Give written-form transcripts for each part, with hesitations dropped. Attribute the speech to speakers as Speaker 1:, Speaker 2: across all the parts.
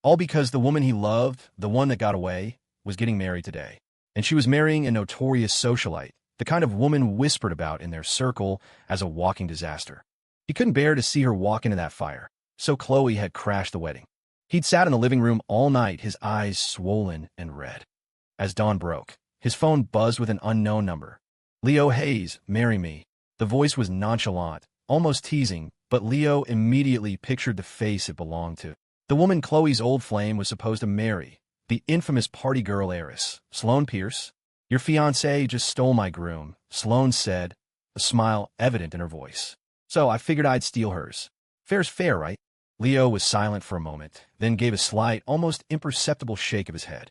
Speaker 1: All because the woman he loved, the one that got away, was getting married today. And she was marrying a notorious socialite, the kind of woman whispered about in their circle as a walking disaster. He couldn't bear to see her walk into that fire, so Khloe had crashed the wedding. He'd sat in the living room all night, his eyes swollen and red. As dawn broke, his phone buzzed with an unknown number. Leo Hayes, marry me. The voice was nonchalant, almost teasing, but Leo immediately pictured the face it belonged to. The woman Khloe's old flame was supposed to marry, the infamous party girl heiress, Sloane Pierce. Your fiancé just stole my groom, Sloane said, a smile evident in her voice. So I figured I'd steal hers. Fair's fair, right? Leo was silent for a moment, then gave a slight, almost imperceptible shake of his head.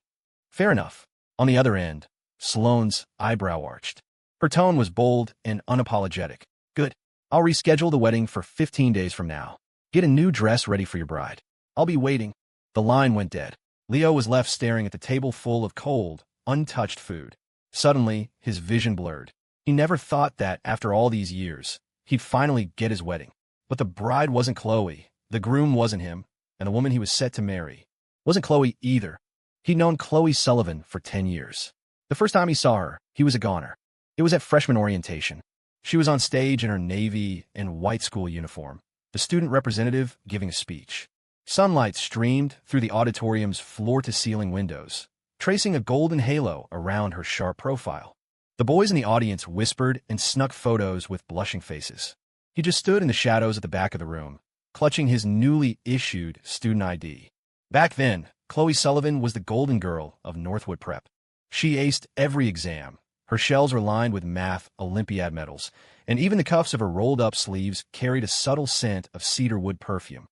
Speaker 1: Fair enough. On the other end, Sloane's eyebrow arched. Her tone was bold and unapologetic. Good. I'll reschedule the wedding for 15 days from now. Get a new dress ready for your bride. I'll be waiting. The line went dead. Leo was left staring at the table full of cold, untouched food. Suddenly, his vision blurred. He never thought that, after all these years, he'd finally get his wedding. But the bride wasn't Khloe, the groom wasn't him, and the woman he was set to marry wasn't Khloe either. He'd known Khloe Sullivan for 10 years. The first time he saw her, he was a goner. It was at freshman orientation. She was on stage in her navy and white school uniform, the student representative giving a speech. Sunlight streamed through the auditorium's floor-to-ceiling windows, tracing a golden halo around her sharp profile. The boys in the audience whispered and snuck photos with blushing faces. He just stood in the shadows at the back of the room, clutching his newly issued student ID. Back then, Khloe Sullivan was the golden girl of Northwood Prep. She aced every exam. Her shelves were lined with math Olympiad medals, and even the cuffs of her rolled-up sleeves carried a subtle scent of cedarwood perfume.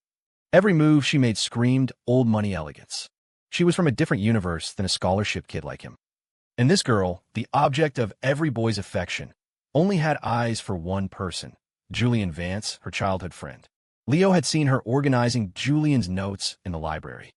Speaker 1: Every move she made screamed old money elegance. She was from a different universe than a scholarship kid like him. And this girl, the object of every boy's affection, only had eyes for one person, Julian Vance, her childhood friend. Leo had seen her organizing Julian's notes in the library.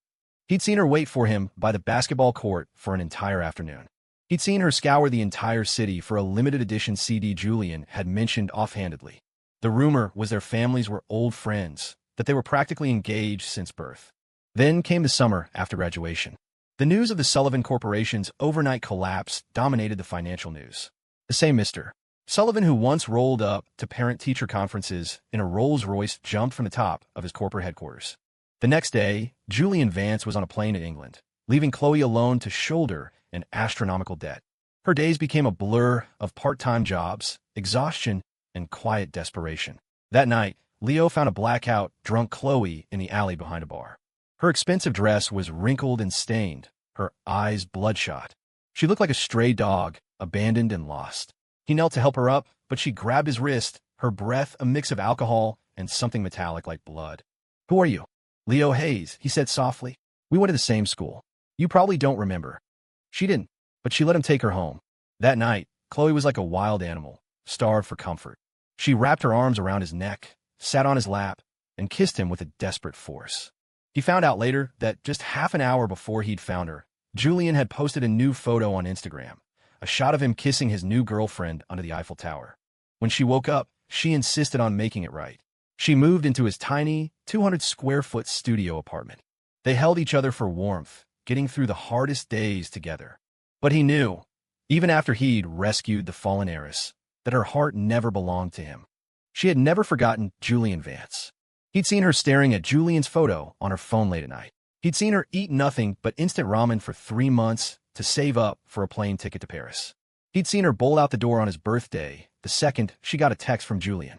Speaker 1: He'd seen her wait for him by the basketball court for an entire afternoon. He'd seen her scour the entire city for a limited edition CD Julian had mentioned offhandedly. The rumor was their families were old friends, that they were practically engaged since birth. Then came the summer after graduation. The news of the Sullivan Corporation's overnight collapse dominated the financial news. The same Mr. Sullivan who once rolled up to parent-teacher conferences in a Rolls-Royce jumped from the top of his corporate headquarters. The next day, Julian Vance was on a plane in England, leaving Khloe alone to shoulder an astronomical debt. Her days became a blur of part-time jobs, exhaustion, and quiet desperation. That night, Leo found a blackout, drunk Khloe in the alley behind a bar. Her expensive dress was wrinkled and stained, her eyes bloodshot. She looked like a stray dog, abandoned and lost. He knelt to help her up, but she grabbed his wrist, her breath a mix of alcohol and something metallic like blood. Who are you? Leo Hayes, he said softly. We went to the same school. You probably don't remember. She didn't, but she let him take her home. That night, Khloe was like a wild animal, starved for comfort. She wrapped her arms around his neck, sat on his lap, and kissed him with a desperate force. He found out later that just half an hour before he'd found her, Julian had posted a new photo on Instagram, a shot of him kissing his new girlfriend under the Eiffel Tower. When she woke up, she insisted on making it right. She moved into his tiny, 200-square-foot studio apartment. They held each other for warmth, getting through the hardest days together. But he knew, even after he'd rescued the fallen heiress, that her heart never belonged to him. She had never forgotten Julian Vance. He'd seen her staring at Julian's photo on her phone late at night. He'd seen her eat nothing but instant ramen for 3 months to save up for a plane ticket to Paris. He'd seen her bolt out the door on his birthday, the second she got a text from Julian.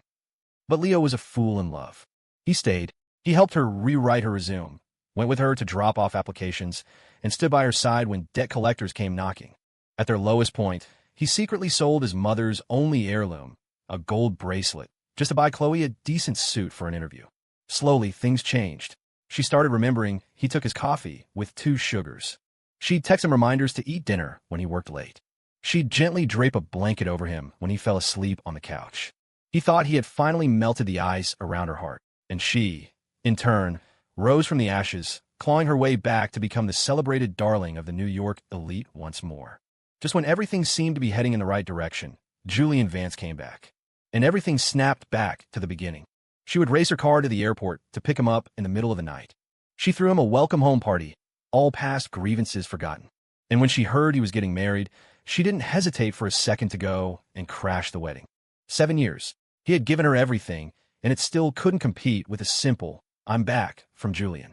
Speaker 1: But Leo was a fool in love. He stayed. He helped her rewrite her resume, went with her to drop off applications, and stood by her side when debt collectors came knocking. At their lowest point, he secretly sold his mother's only heirloom, a gold bracelet, just to buy Khloe a decent suit for an interview. Slowly, things changed. She started remembering he took his coffee with 2 sugars. She'd text him reminders to eat dinner when he worked late. She'd gently drape a blanket over him when he fell asleep on the couch. He thought he had finally melted the ice around her heart, and she, in turn, rose from the ashes, clawing her way back to become the celebrated darling of the New York elite once more. Just when everything seemed to be heading in the right direction, Julian Vance came back, and everything snapped back to the beginning. She would race her car to the airport to pick him up in the middle of the night. She threw him a welcome home party, all past grievances forgotten. And when she heard he was getting married, she didn't hesitate for a second to go and crash the wedding. 7 years. He had given her everything, and it still couldn't compete with a simple, "I'm back," from Julian.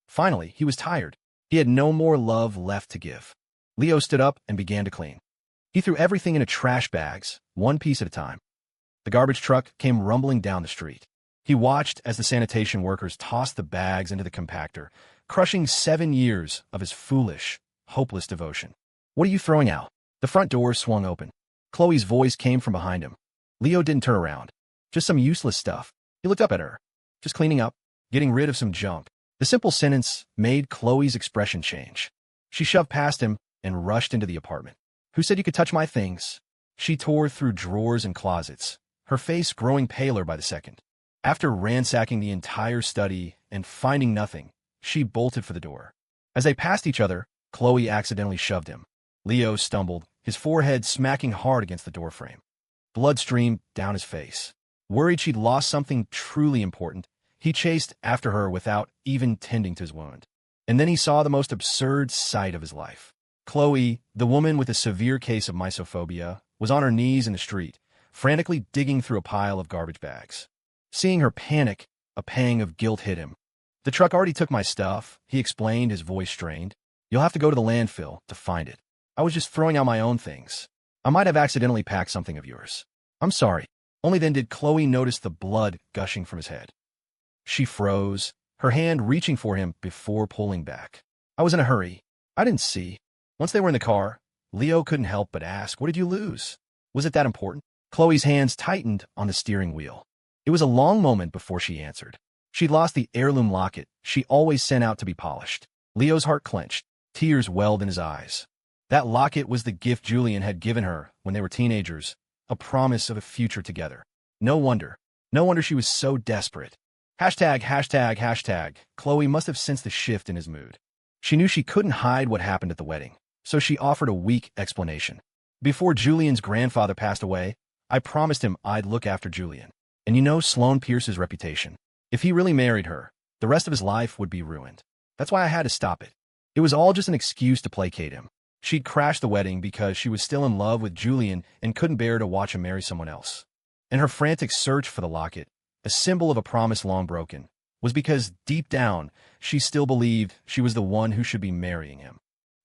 Speaker 1: Finally, he was tired. He had no more love left to give. Leo stood up and began to clean. He threw everything into trash bags, one piece at a time. The garbage truck came rumbling down the street. He watched as the sanitation workers tossed the bags into the compactor, crushing 7 years of his foolish, hopeless devotion. "What are you throwing out?" The front door swung open. Khloe's voice came from behind him. Leo didn't turn around. "Just some useless stuff." He looked up at her. "Just cleaning up, getting rid of some junk." The simple sentence made Khloe's expression change. She shoved past him and rushed into the apartment. "Who said you could touch my things?" She tore through drawers and closets, her face growing paler by the second. After ransacking the entire study and finding nothing, she bolted for the door. As they passed each other, Khloe accidentally shoved him. Leo stumbled, his forehead smacking hard against the doorframe. Blood streamed down his face. Worried she'd lost something truly important, he chased after her without even tending to his wound. And then he saw the most absurd sight of his life. Khloe, the woman with a severe case of mysophobia, was on her knees in the street, frantically digging through a pile of garbage bags. Seeing her panic, a pang of guilt hit him. "The truck already took my stuff," he explained, his voice strained. "You'll have to go to the landfill to find it. I was just throwing out my own things. I might have accidentally packed something of yours. I'm sorry." Only then did Khloe notice the blood gushing from his head. She froze, her hand reaching for him before pulling back. "I was in a hurry. I didn't see." Once they were in the car, Leo couldn't help but ask, "What did you lose? Was it that important?" Khloe's hands tightened on the steering wheel. It was a long moment before she answered. She'd lost the heirloom locket she always sent out to be polished. Leo's heart clenched. Tears welled in his eyes. That locket was the gift Julian had given her when they were teenagers, a promise of a future together. No wonder she was so desperate. Hashtag. Khloe must have sensed the shift in his mood. She knew she couldn't hide what happened at the wedding, so she offered a weak explanation. "Before Julian's grandfather passed away, I promised him I'd look after Julian. And you know Sloane Pierce's reputation. If he really married her, the rest of his life would be ruined. That's why I had to stop it. It was all just an excuse to placate him. She'd crashed the wedding because she was still in love with Julian and couldn't bear to watch him marry someone else. And her frantic search for the locket, a symbol of a promise long broken, was because deep down, she still believed she was the one who should be marrying him."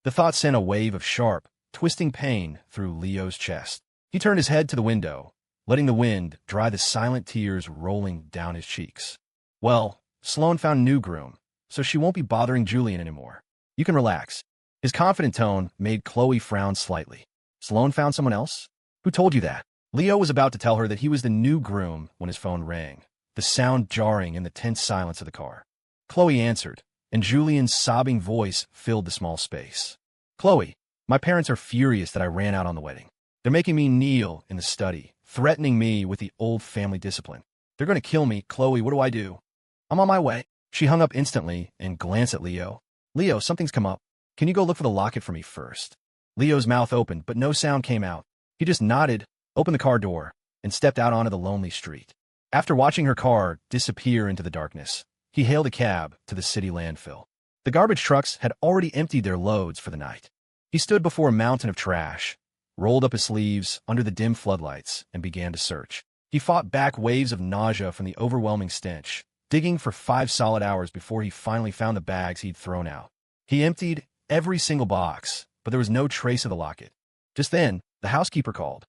Speaker 1: The thought sent a wave of sharp, twisting pain through Leo's chest. He turned his head to the window, letting the wind dry the silent tears rolling down his cheeks. "Well, Sloane found a new groom, so she won't be bothering Julian anymore. You can relax." His confident tone made Khloe frown slightly. "Sloane found someone else? Who told you that?" Leo was about to tell her that he was the new groom when his phone rang, the sound jarring in the tense silence of the car. Khloe answered, and Julian's sobbing voice filled the small space. "Khloe, my parents are furious that I ran out on the wedding. They're making me kneel in the study, threatening me with the old family discipline. They're going to kill me. Khloe, what do I do?" "I'm on my way." She hung up instantly and glanced at Leo. "Leo, something's come up. Can you go look for the locket for me first?" Leo's mouth opened, but no sound came out. He just nodded, opened the car door, and stepped out onto the lonely street. After watching her car disappear into the darkness, he hailed a cab to the city landfill. The garbage trucks had already emptied their loads for the night. He stood before a mountain of trash, rolled up his sleeves under the dim floodlights, and began to search. He fought back waves of nausea from the overwhelming stench, digging for 5 solid hours before he finally found the bags he'd thrown out. He emptied every single box, but there was no trace of the locket. Just then, the housekeeper called.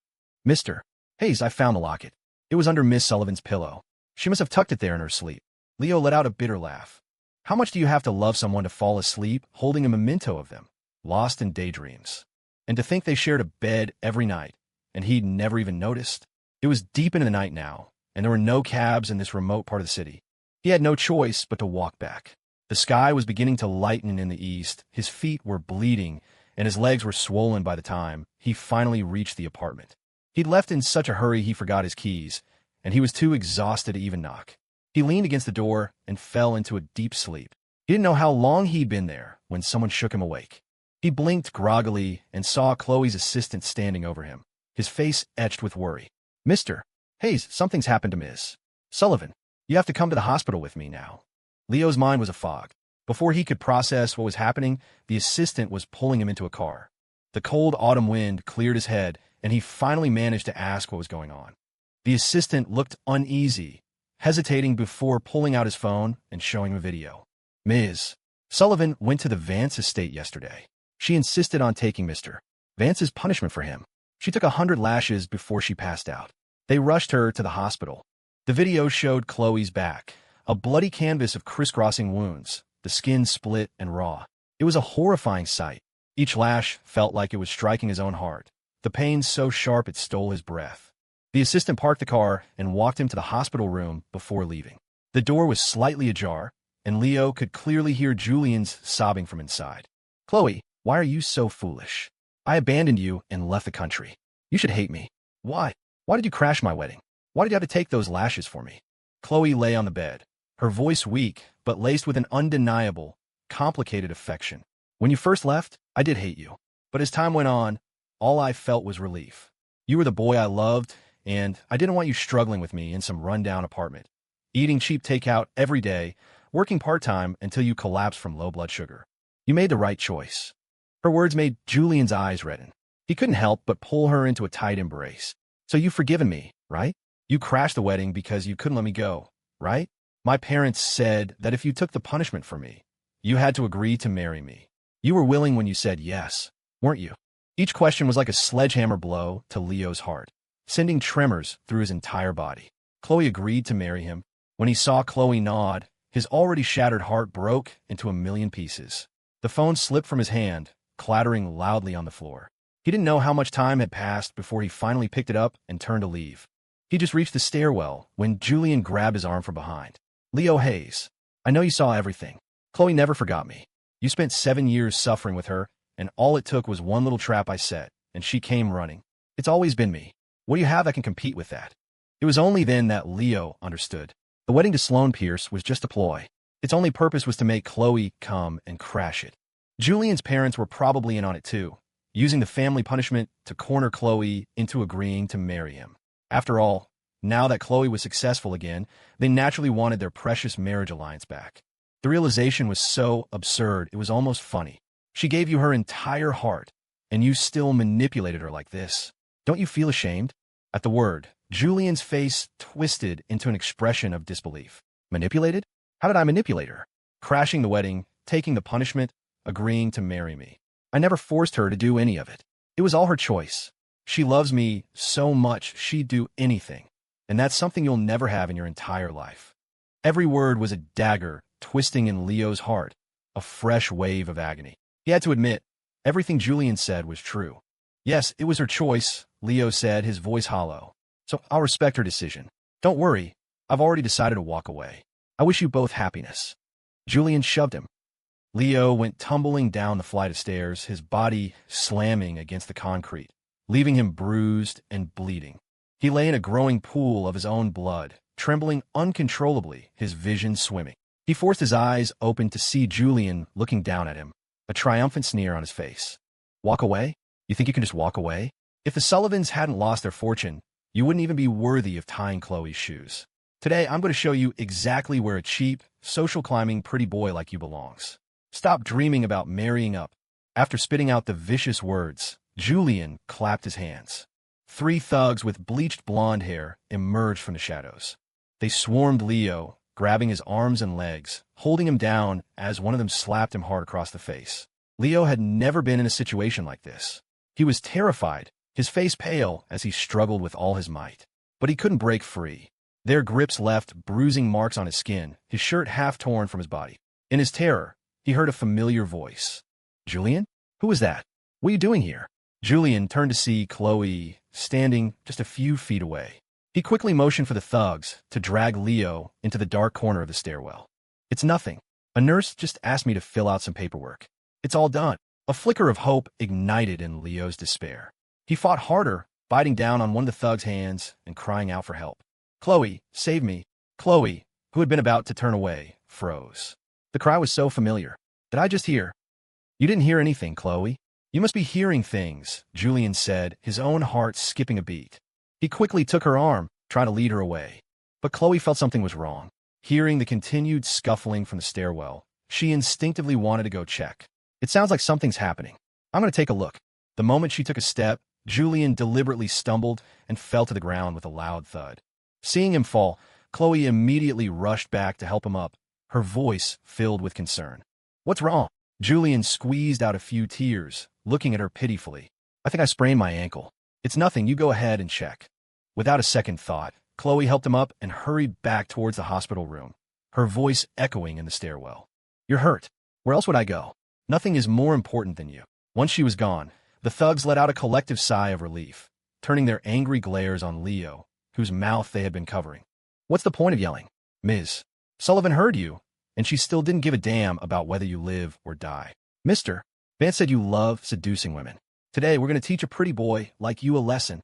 Speaker 1: "Mr. Hayes, I found the locket. It was under Miss Sullivan's pillow. She must have tucked it there in her sleep." Leo let out a bitter laugh. How much do you have to love someone to fall asleep holding a memento of them, lost in daydreams? And to think they shared a bed every night, and he'd never even noticed? It was deep into the night now, and there were no cabs in this remote part of the city. He had no choice but to walk back. The sky was beginning to lighten in the east, his feet were bleeding, and his legs were swollen by the time he finally reached the apartment. He'd left in such a hurry he forgot his keys, and he was too exhausted to even knock. He leaned against the door and fell into a deep sleep. He didn't know how long he'd been there when someone shook him awake. He blinked groggily and saw Khloe's assistant standing over him, his face etched with worry. "Mr. Hayes, something's happened to Miss Sullivan. You have to come to the hospital with me now." Leo's mind was a fog. Before he could process what was happening, the assistant was pulling him into a car. The cold autumn wind cleared his head, and he finally managed to ask what was going on. The assistant looked uneasy, hesitating before pulling out his phone and showing him a video. Ms. Sullivan went to the Vance estate yesterday. She insisted on taking Mr. Vance's punishment for him. She took 100 lashes before she passed out. They rushed her to the hospital. The video showed Khloe's back, a bloody canvas of crisscrossing wounds, the skin split and raw. It was a horrifying sight. Each lash felt like it was striking his own heart, the pain so sharp it stole his breath. The assistant parked the car and walked him to the hospital room before leaving. The door was slightly ajar, and Leo could clearly hear Julian's sobbing from inside. "Khloe, why are you so foolish? I abandoned you and left the country. You should hate me. Why? Why did you crash my wedding? Why did you have to take those lashes for me?" Khloe lay on the bed, her voice weak, but laced with an undeniable, complicated affection. "When you first left, I did hate you. But as time went on, all I felt was relief. You were the boy I loved, and I didn't want you struggling with me in some rundown apartment, eating cheap takeout every day, working part-time until you collapsed from low blood sugar. You made the right choice." Her words made Julian's eyes redden. He couldn't help but pull her into a tight embrace. "So you've forgiven me, right? You crashed the wedding because you couldn't let me go, right? My parents said that if you took the punishment for me, you had to agree to marry me. You were willing when you said yes, weren't you?" Each question was like a sledgehammer blow to Leo's heart, sending tremors through his entire body. Khloe agreed to marry him. When he saw Khloe nod, his already shattered heart broke into a million pieces. The phone slipped from his hand, clattering loudly on the floor. He didn't know how much time had passed before he finally picked it up and turned to leave. He just reached the stairwell when Julian grabbed his arm from behind. "Leo Hayes, I know you saw everything. Khloe never forgot me. You spent 7 years suffering with her, and all it took was one little trap I set, and she came running. It's always been me. What do you have that can compete with that?" It was only then that Leo understood. The wedding to Sloane Pierce was just a ploy. Its only purpose was to make Khloe come and crash it. Julian's parents were probably in on it too, using the family punishment to corner Khloe into agreeing to marry him. After all, now that Khloe was successful again, they naturally wanted their precious marriage alliance back. The realization was so absurd, it was almost funny. She gave you her entire heart, and you still manipulated her like this. Don't you feel ashamed? At the word, Julian's face twisted into an expression of disbelief. Manipulated? How did I manipulate her? Crashing the wedding, taking the punishment, agreeing to marry me. I never forced her to do any of it. It was all her choice. She loves me so much she'd do anything, and that's something you'll never have in your entire life. Every word was a dagger twisting in Leo's heart, a fresh wave of agony. He had to admit, everything Julian said was true. Yes, it was her choice, Leo said, his voice hollow. So I'll respect her decision. Don't worry, I've already decided to walk away. I wish you both happiness. Julian shoved him. Leo went tumbling down the flight of stairs, his body slamming against the concrete, leaving him bruised and bleeding. He lay in a growing pool of his own blood, trembling uncontrollably, his vision swimming. He forced his eyes open to see Julian looking down at him, a triumphant sneer on his face. Walk away? You think you can just walk away? If the Sullivans hadn't lost their fortune, you wouldn't even be worthy of tying Khloe's shoes. Today, I'm going to show you exactly where a cheap, social climbing pretty boy like you belongs. Stop dreaming about marrying up. After spitting out the vicious words, Julian clapped his hands. 3 thugs with bleached blonde hair emerged from the shadows. They swarmed Leo, grabbing his arms and legs, holding him down as one of them slapped him hard across the face. Leo had never been in a situation like this. He was terrified, his face pale as he struggled with all his might. But he couldn't break free. Their grips left bruising marks on his skin, his shirt half torn from his body. In his terror, he heard a familiar voice. "Julian? Who is that? What are you doing here?" Julian turned to see Khloe standing just a few feet away. He quickly motioned for the thugs to drag Leo into the dark corner of the stairwell. "It's nothing. A nurse just asked me to fill out some paperwork. It's all done." A flicker of hope ignited in Leo's despair. He fought harder, biting down on one of the thugs' hands and crying out for help. "Khloe, save me." Khloe, who had been about to turn away, froze. The cry was so familiar. "Did I just hear?" "You didn't hear anything, Khloe. You must be hearing things," Julian said, his own heart skipping a beat. He quickly took her arm, trying to lead her away. But Khloe felt something was wrong. Hearing the continued scuffling from the stairwell, She instinctively wanted to go check. It sounds like something's happening. I'm going to take a look. The moment she took a step, Julian deliberately stumbled and fell to the ground with a loud thud. Seeing him fall, Khloe immediately rushed back to help him up, her voice filled with concern. What's wrong? Julian squeezed out a few tears, looking at her pitifully. I think I sprained my ankle. It's nothing, you go ahead and check. Without a second thought, Khloe helped him up and hurried back towards the hospital room, her voice echoing in the stairwell. You're hurt. Where else would I go? Nothing is more important than you. Once she was gone, the thugs let out a collective sigh of relief, turning their angry glares on Leo, whose mouth they had been covering. What's the point of yelling? Ms. Sullivan heard you, and she still didn't give a damn about whether you live or die. Mister, Vance said you love seducing women. Today we're going to teach a pretty boy like you a lesson.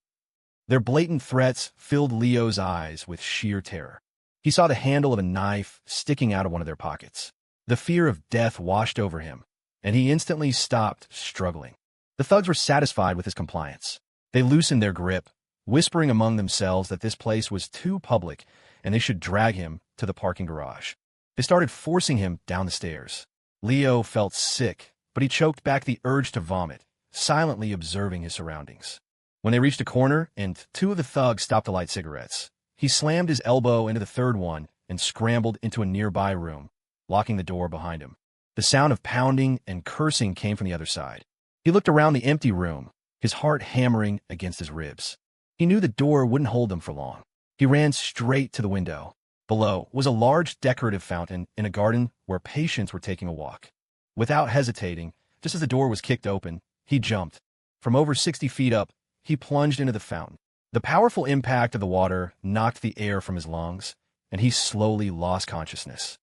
Speaker 1: Their blatant threats filled Leo's eyes with sheer terror. He saw the handle of a knife sticking out of one of their pockets. The fear of death washed over him, and he instantly stopped struggling. The thugs were satisfied with his compliance. They loosened their grip, whispering among themselves that this place was too public and they should drag him to the parking garage. They started forcing him down the stairs. Leo felt sick, but he choked back the urge to vomit, silently observing his surroundings. When they reached a corner and two of the thugs stopped to light cigarettes, he slammed his elbow into the third one and scrambled into a nearby room, locking the door behind him. The sound of pounding and cursing came from the other side. He looked around the empty room, his heart hammering against his ribs. He knew the door wouldn't hold them for long. He ran straight to the window. Below was a large decorative fountain in a garden where patients were taking a walk. Without hesitating, just as the door was kicked open, he jumped. From over 60 feet up, he plunged into the fountain. The powerful impact of the water knocked the air from his lungs, and he slowly lost consciousness.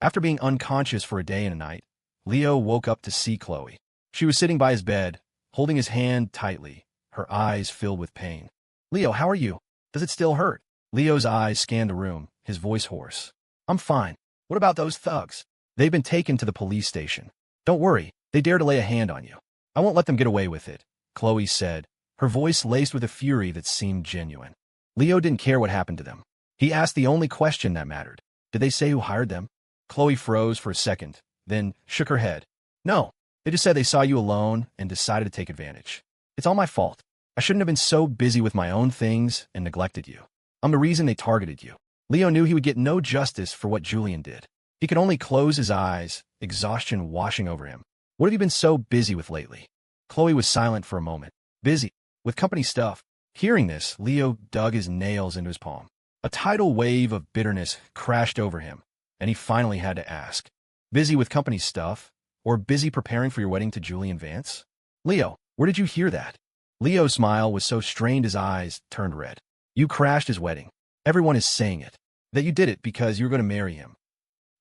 Speaker 1: After being unconscious for a day and a night, Leo woke up to see Khloe. She was sitting by his bed, holding his hand tightly, her eyes filled with pain. Leo, how are you? Does it still hurt? Leo's eyes scanned the room, his voice hoarse. I'm fine. What about those thugs? They've been taken to the police station. Don't worry, they dare to lay a hand on you. I won't let them get away with it, Khloe said, her voice laced with a fury that seemed genuine. Leo didn't care what happened to them. He asked the only question that mattered. Did they say who hired them? Khloe froze for a second, then shook her head. No, they just said they saw you alone and decided to take advantage. It's all my fault. I shouldn't have been so busy with my own things and neglected you. I'm the reason they targeted you. Leo knew he would get no justice for what Julian did. He could only close his eyes, exhaustion washing over him. What have you been so busy with lately? Khloe was silent for a moment. Busy. With company stuff. Hearing this, Leo dug his nails into his palm. A tidal wave of bitterness crashed over him, and he finally had to ask. Busy with company stuff, or busy preparing for your wedding to Julian Vance? Leo, where did you hear that? Leo's smile was so strained his eyes turned red. You crashed his wedding. Everyone is saying it. That you did it because you were going to marry him.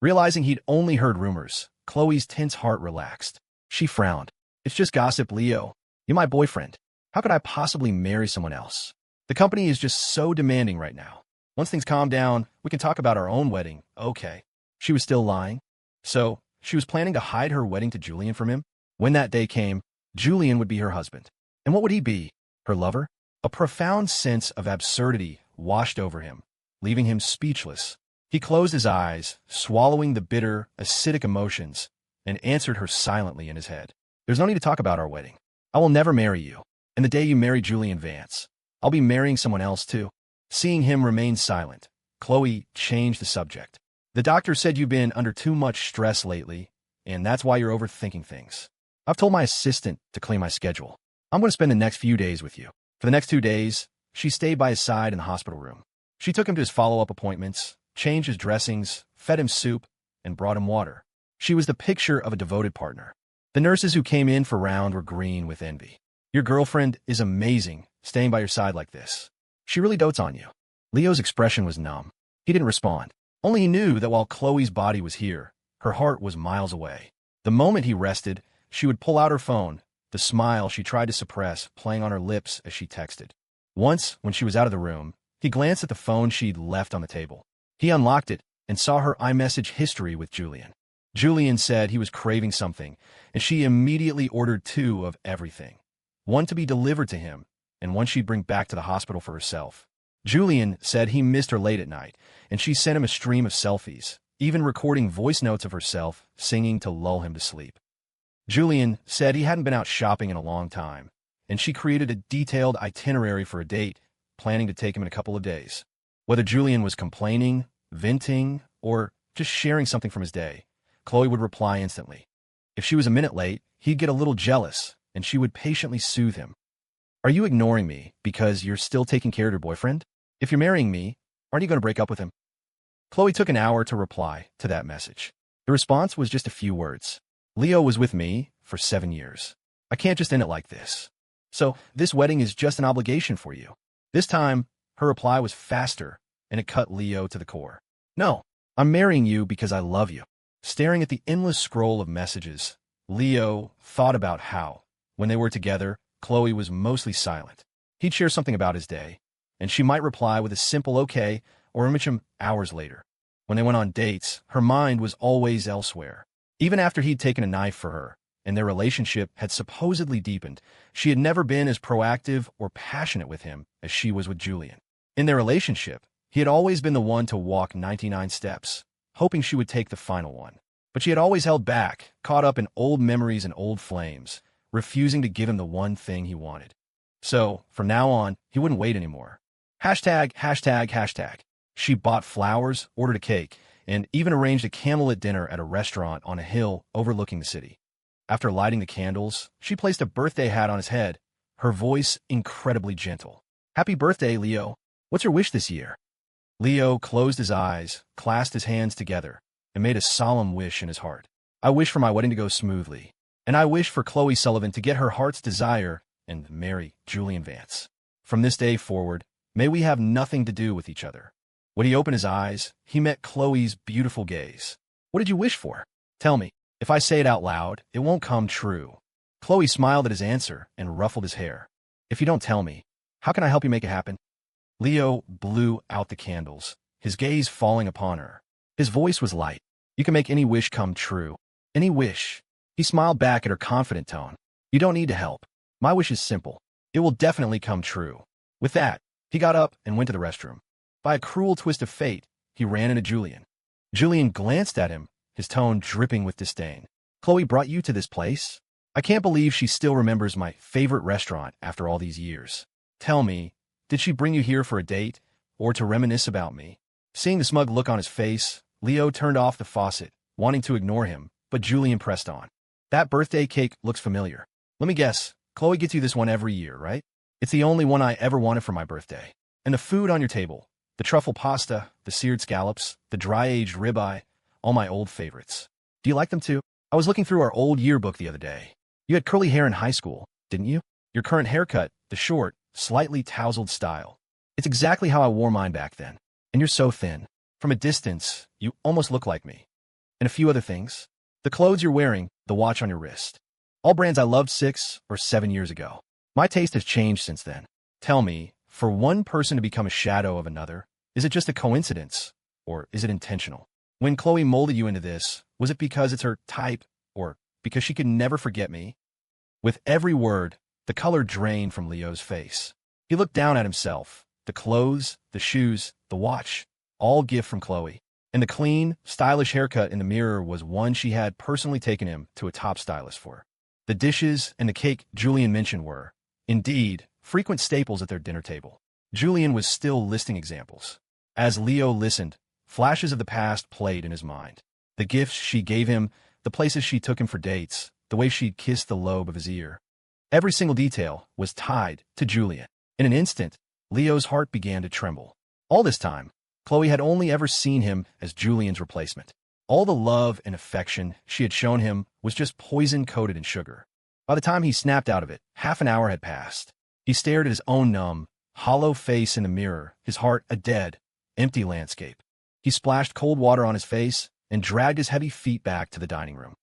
Speaker 1: Realizing he'd only heard rumors, Khloe's tense heart relaxed. She frowned. It's just gossip, Leo. You're my boyfriend. How could I possibly marry someone else? The company is just so demanding right now. Once things calm down, we can talk about our own wedding, okay. She was still lying. So, she was planning to hide her wedding to Julian from him? When that day came, Julian would be her husband. And what would he be? Her lover? A profound sense of absurdity washed over him, leaving him speechless. He closed his eyes, swallowing the bitter, acidic emotions, and answered her silently in his head. There's no need to talk about our wedding. I will never marry you. And the day you marry Julian Vance, I'll be marrying someone else too. Seeing him remain silent, Khloe changed the subject. The doctor said you've been under too much stress lately, and that's why you're overthinking things. I've told my assistant to clean my schedule. I'm going to spend the next few days with you. For the next 2 days, she stayed by his side in the hospital room. She took him to his follow-up appointments, changed his dressings, fed him soup, and brought him water. She was the picture of a devoted partner. The nurses who came in for round were green with envy. Your girlfriend is amazing, staying by your side like this. She really dotes on you. Leo's expression was numb. He didn't respond. Only he knew that while Khloe's body was here, her heart was miles away. The moment he rested, she would pull out her phone, the smile she tried to suppress playing on her lips as she texted. Once, when she was out of the room, he glanced at the phone she'd left on the table. He unlocked it and saw her iMessage history with Julian. Julian said he was craving something, and she immediately ordered 2 of everything. One to be delivered to him, and one she'd bring back to the hospital for herself. Julian said he missed her late at night, and she sent him a stream of selfies, even recording voice notes of herself singing to lull him to sleep. Julian said he hadn't been out shopping in a long time, and she created a detailed itinerary for a date, planning to take him in a couple of days. Whether Julian was complaining, venting, or just sharing something from his day, Khloe would reply instantly. If she was a minute late, he'd get a little jealous, and she would patiently soothe him. Are you ignoring me because you're still taking care of your boyfriend? If you're marrying me, aren't you going to break up with him? Khloe took an hour to reply to that message. The response was just a few words. Leo was with me for 7 years. I can't just end it like this. So this wedding is just an obligation for you. This time, her reply was faster, and it cut Leo to the core. No, I'm marrying you because I love you. Staring at the endless scroll of messages, Leo thought about how, when they were together, Khloe was mostly silent. He'd share something about his day, and she might reply with a simple okay or image him hours later. When they went on dates, her mind was always elsewhere. Even after he'd taken a knife for her, and their relationship had supposedly deepened, she had never been as proactive or passionate with him as she was with Julian. In their relationship, he had always been the one to walk 99 steps, hoping she would take the final one. But she had always held back, caught up in old memories and old flames, refusing to give him the one thing he wanted. So, from now on, he wouldn't wait anymore. ####. She bought flowers, ordered a cake, and even arranged a candlelit dinner at a restaurant on a hill overlooking the city. After lighting the candles, she placed a birthday hat on his head, her voice incredibly gentle. Happy birthday, Leo. What's your wish this year? Leo closed his eyes, clasped his hands together, and made a solemn wish in his heart. I wish for my wedding to go smoothly, and I wish for Khloe Sullivan to get her heart's desire and marry Julian Vance. From this day forward, may we have nothing to do with each other. When he opened his eyes, he met Khloe's beautiful gaze. What did you wish for? Tell me. If I say it out loud, it won't come true. Khloe smiled at his answer and ruffled his hair. If you don't tell me, how can I help you make it happen? Leo blew out the candles, his gaze falling upon her. His voice was light. You can make any wish come true. Any wish. He smiled back at her confident tone. You don't need to help. My wish is simple. It will definitely come true. With that, he got up and went to the restroom. By a cruel twist of fate, he ran into Julian. Julian glanced at him, his tone dripping with disdain. Khloe brought you to this place? I can't believe she still remembers my favorite restaurant after all these years. Tell me, did she bring you here for a date, or to reminisce about me? Seeing the smug look on his face, Leo turned off the faucet, wanting to ignore him, but Julian pressed on. That birthday cake looks familiar. Let me guess, Khloe gets you this one every year, right? It's the only one I ever wanted for my birthday. And the food on your table, the truffle pasta, the seared scallops, the dry-aged ribeye, all my old favorites. Do you like them too? I was looking through our old yearbook the other day. You had curly hair in high school, didn't you? Your current haircut, the short, slightly tousled style. It's exactly how I wore mine back then. And you're so thin. From a distance, you almost look like me. And a few other things. The clothes you're wearing, the watch on your wrist. All brands I loved 6 or 7 years ago. My taste has changed since then. Tell me, for one person to become a shadow of another, is it just a coincidence, or is it intentional? When Khloe molded you into this, was it because it's her type, or because she could never forget me? With every word, the color drained from Leo's face. He looked down at himself. The clothes, the shoes, the watch, all gift from Khloe. And the clean, stylish haircut in the mirror was one she had personally taken him to a top stylist for. The dishes and the cake Julian mentioned were, indeed, frequent staples at their dinner table. Julian was still listing examples. As Leo listened, flashes of the past played in his mind. The gifts she gave him, the places she took him for dates, the way she'd kissed the lobe of his ear. Every single detail was tied to Julian. In an instant, Leo's heart began to tremble. All this time, Khloe had only ever seen him as Julian's replacement. All the love and affection she had shown him was just poison coated in sugar. By the time he snapped out of it, half an hour had passed. He stared at his own numb, hollow face in the mirror, his heart a dead, empty landscape. He splashed cold water on his face and dragged his heavy feet back to the dining room.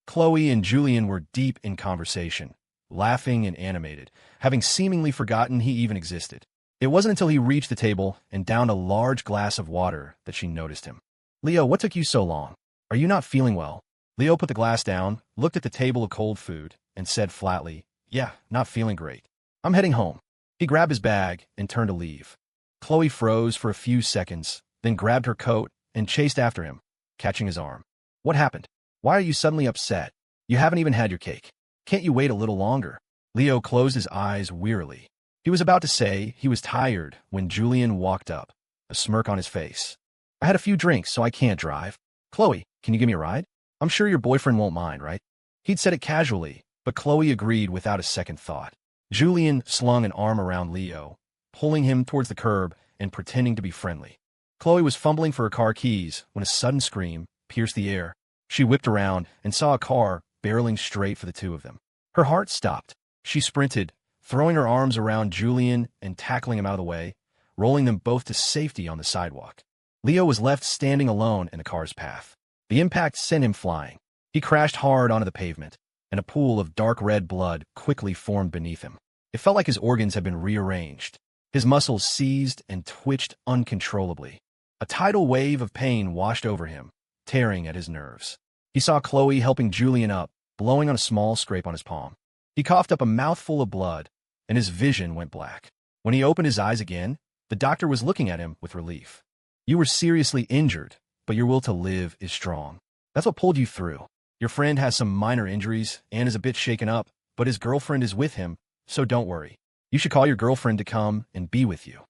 Speaker 1: Khloe and Julian were deep in conversation, laughing and animated, having seemingly forgotten he even existed. It wasn't until he reached the table and downed a large glass of water that she noticed him. Leo, what took you so long? Are you not feeling well? Leo put the glass down, looked at the table of cold food, and said flatly, Yeah, not feeling great. I'm heading home. He grabbed his bag and turned to leave. Khloe froze for a few seconds, then grabbed her coat and chased after him. catching his arm. What happened? Why are you suddenly upset? You haven't even had your cake. Can't you wait a little longer? Leo closed his eyes wearily. He was about to say he was tired when Julian walked up, a smirk on his face. I had a few drinks, so I can't drive. Khloe, can you give me a ride? I'm sure your boyfriend won't mind, right? He'd said it casually, but Khloe agreed without a second thought. Julian slung an arm around Leo, pulling him towards the curb and pretending to be friendly. Khloe was fumbling for her car keys when a sudden scream pierced the air. She whipped around and saw a car barreling straight for the two of them. Her heart stopped. She sprinted, throwing her arms around Julian and tackling him out of the way, rolling them both to safety on the sidewalk. Leo was left standing alone in the car's path. The impact sent him flying. He crashed hard onto the pavement, and a pool of dark red blood quickly formed beneath him. It felt like his organs had been rearranged. His muscles seized and twitched uncontrollably. A tidal wave of pain washed over him, tearing at his nerves. He saw Khloe helping Julian up, blowing on a small scrape on his palm. He coughed up a mouthful of blood, and his vision went black. When he opened his eyes again, the doctor was looking at him with relief. You were seriously injured, but your will to live is strong. That's what pulled you through. Your friend has some minor injuries and is a bit shaken up, but his girlfriend is with him, so don't worry. You should call your girlfriend to come and be with you.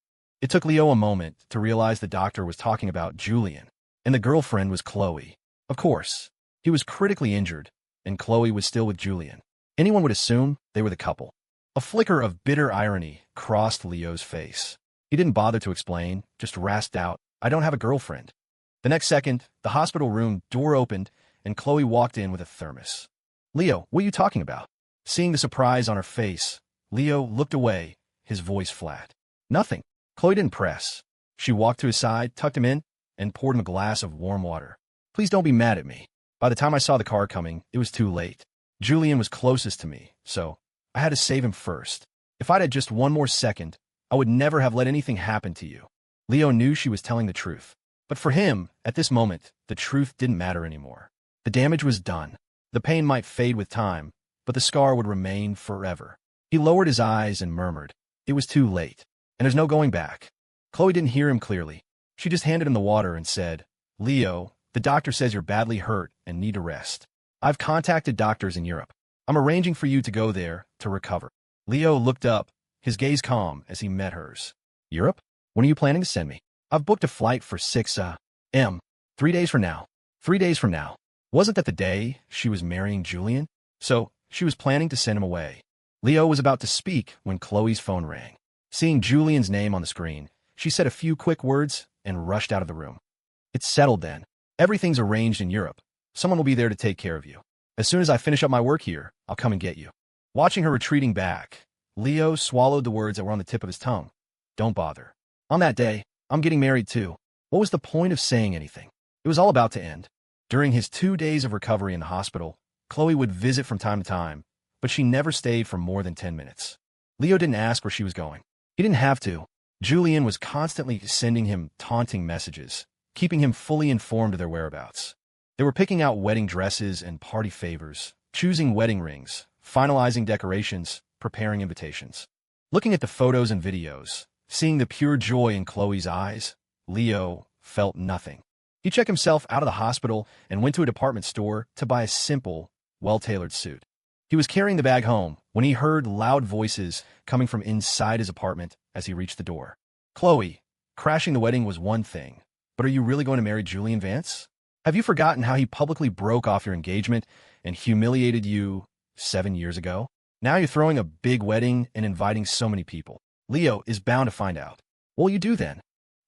Speaker 1: It took Leo a moment to realize the doctor was talking about Julian, and the girlfriend was Khloe. Of course, he was critically injured, and Khloe was still with Julian. Anyone would assume they were the couple. A flicker of bitter irony crossed Leo's face. He didn't bother to explain, just rasped out, I don't have a girlfriend. The next second, the hospital room door opened, and Khloe walked in with a thermos. Leo, what are you talking about? Seeing the surprise on her face, Leo looked away, his voice flat. Nothing. Khloe didn't press. She walked to his side, tucked him in, and poured him a glass of warm water. Please don't be mad at me. By the time I saw the car coming, it was too late. Julian was closest to me, so I had to save him first. If I'd had just one more second, I would never have let anything happen to you. Leo knew she was telling the truth. But for him, at this moment, the truth didn't matter anymore. The damage was done. The pain might fade with time, but the scar would remain forever. He lowered his eyes and murmured, it was too late, and there's no going back. Khloe didn't hear him clearly. She just handed him the water and said, Leo, the doctor says you're badly hurt and need a rest. I've contacted doctors in Europe. I'm arranging for you to go there to recover. Leo looked up, his gaze calm as he met hers. Europe? When are you planning to send me? I've booked a flight for 6 m. 3 days from now. 3 days from now. Wasn't that the day she was marrying Julian? So, she was planning to send him away. Leo was about to speak when Khloe's phone rang. Seeing Julian's name on the screen, she said a few quick words and rushed out of the room. It's settled then. Everything's arranged in Europe. Someone will be there to take care of you. As soon as I finish up my work here, I'll come and get you. Watching her retreating back, Leo swallowed the words that were on the tip of his tongue. Don't bother. On that day, I'm getting married too. What was the point of saying anything? It was all about to end. During his 2 days of recovery in the hospital, Khloe would visit from time to time, but she never stayed for more than 10 minutes. Leo didn't ask where she was going. He didn't have to. Julian was constantly sending him taunting messages, keeping him fully informed of their whereabouts. They were picking out wedding dresses and party favors, choosing wedding rings, finalizing decorations, preparing invitations. Looking at the photos and videos, seeing the pure joy in Khloe's eyes, Leo felt nothing. He checked himself out of the hospital and went to a department store to buy a simple, well-tailored suit. He was carrying the bag home when he heard loud voices coming from inside his apartment as he reached the door. Khloe, crashing the wedding was one thing, but are you really going to marry Julian Vance? Have you forgotten how he publicly broke off your engagement and humiliated you 7 years ago? Now you're throwing a big wedding and inviting so many people. Leo is bound to find out. What will you do then?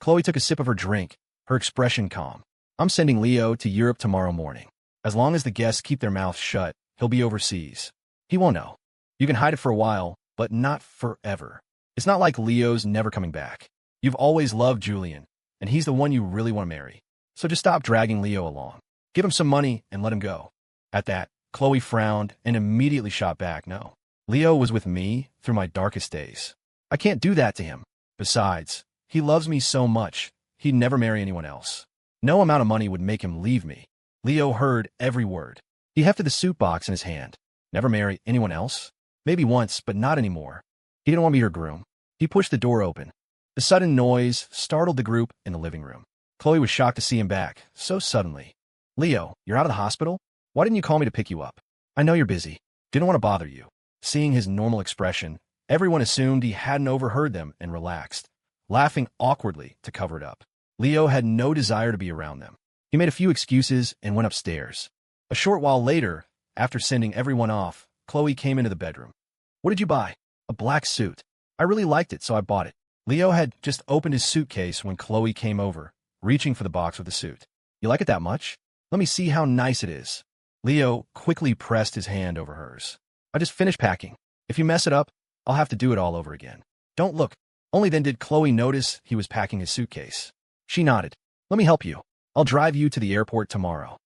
Speaker 1: Khloe took a sip of her drink, her expression calm. I'm sending Leo to Europe tomorrow morning. As long as the guests keep their mouths shut, he'll be overseas. He won't know. You can hide it for a while, but not forever. It's not like Leo's never coming back. You've always loved Julian, and he's the one you really want to marry. So just stop dragging Leo along. Give him some money and let him go. At that, Khloe frowned and immediately shot back, no. Leo was with me through my darkest days. I can't do that to him. Besides, he loves me so much, he'd never marry anyone else. No amount of money would make him leave me. Leo heard every word. He hefted the suit box in his hand. Never marry anyone else? Maybe once, but not anymore. He didn't want to be her groom. He pushed the door open. The sudden noise startled the group in the living room. Khloe was shocked to see him back, so suddenly. Leo, you're out of the hospital? Why didn't you call me to pick you up? I know you're busy. Didn't want to bother you. Seeing his normal expression, everyone assumed he hadn't overheard them and relaxed, laughing awkwardly to cover it up. Leo had no desire to be around them. He made a few excuses and went upstairs. A short while later, after sending everyone off, Khloe came into the bedroom. What did you buy? A black suit. I really liked it, so I bought it. Leo had just opened his suitcase when Khloe came over, reaching for the box with the suit. You like it that much? Let me see how nice it is. Leo quickly pressed his hand over hers. I just finished packing. If you mess it up, I'll have to do it all over again. Don't look. Only then did Khloe notice he was packing his suitcase. She nodded. Let me help you. I'll drive you to the airport tomorrow.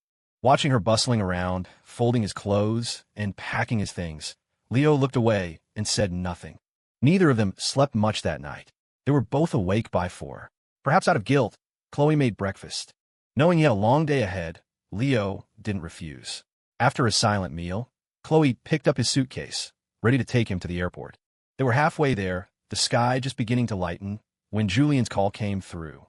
Speaker 1: Watching her bustling around, folding his clothes, and packing his things, Leo looked away and said nothing. Neither of them slept much that night. They were both awake by 4. Perhaps out of guilt, Khloe made breakfast. Knowing he had a long day ahead, Leo didn't refuse. After a silent meal, Khloe picked up his suitcase, ready to take him to the airport. They were halfway there, the sky just beginning to lighten, when Julian's call came through.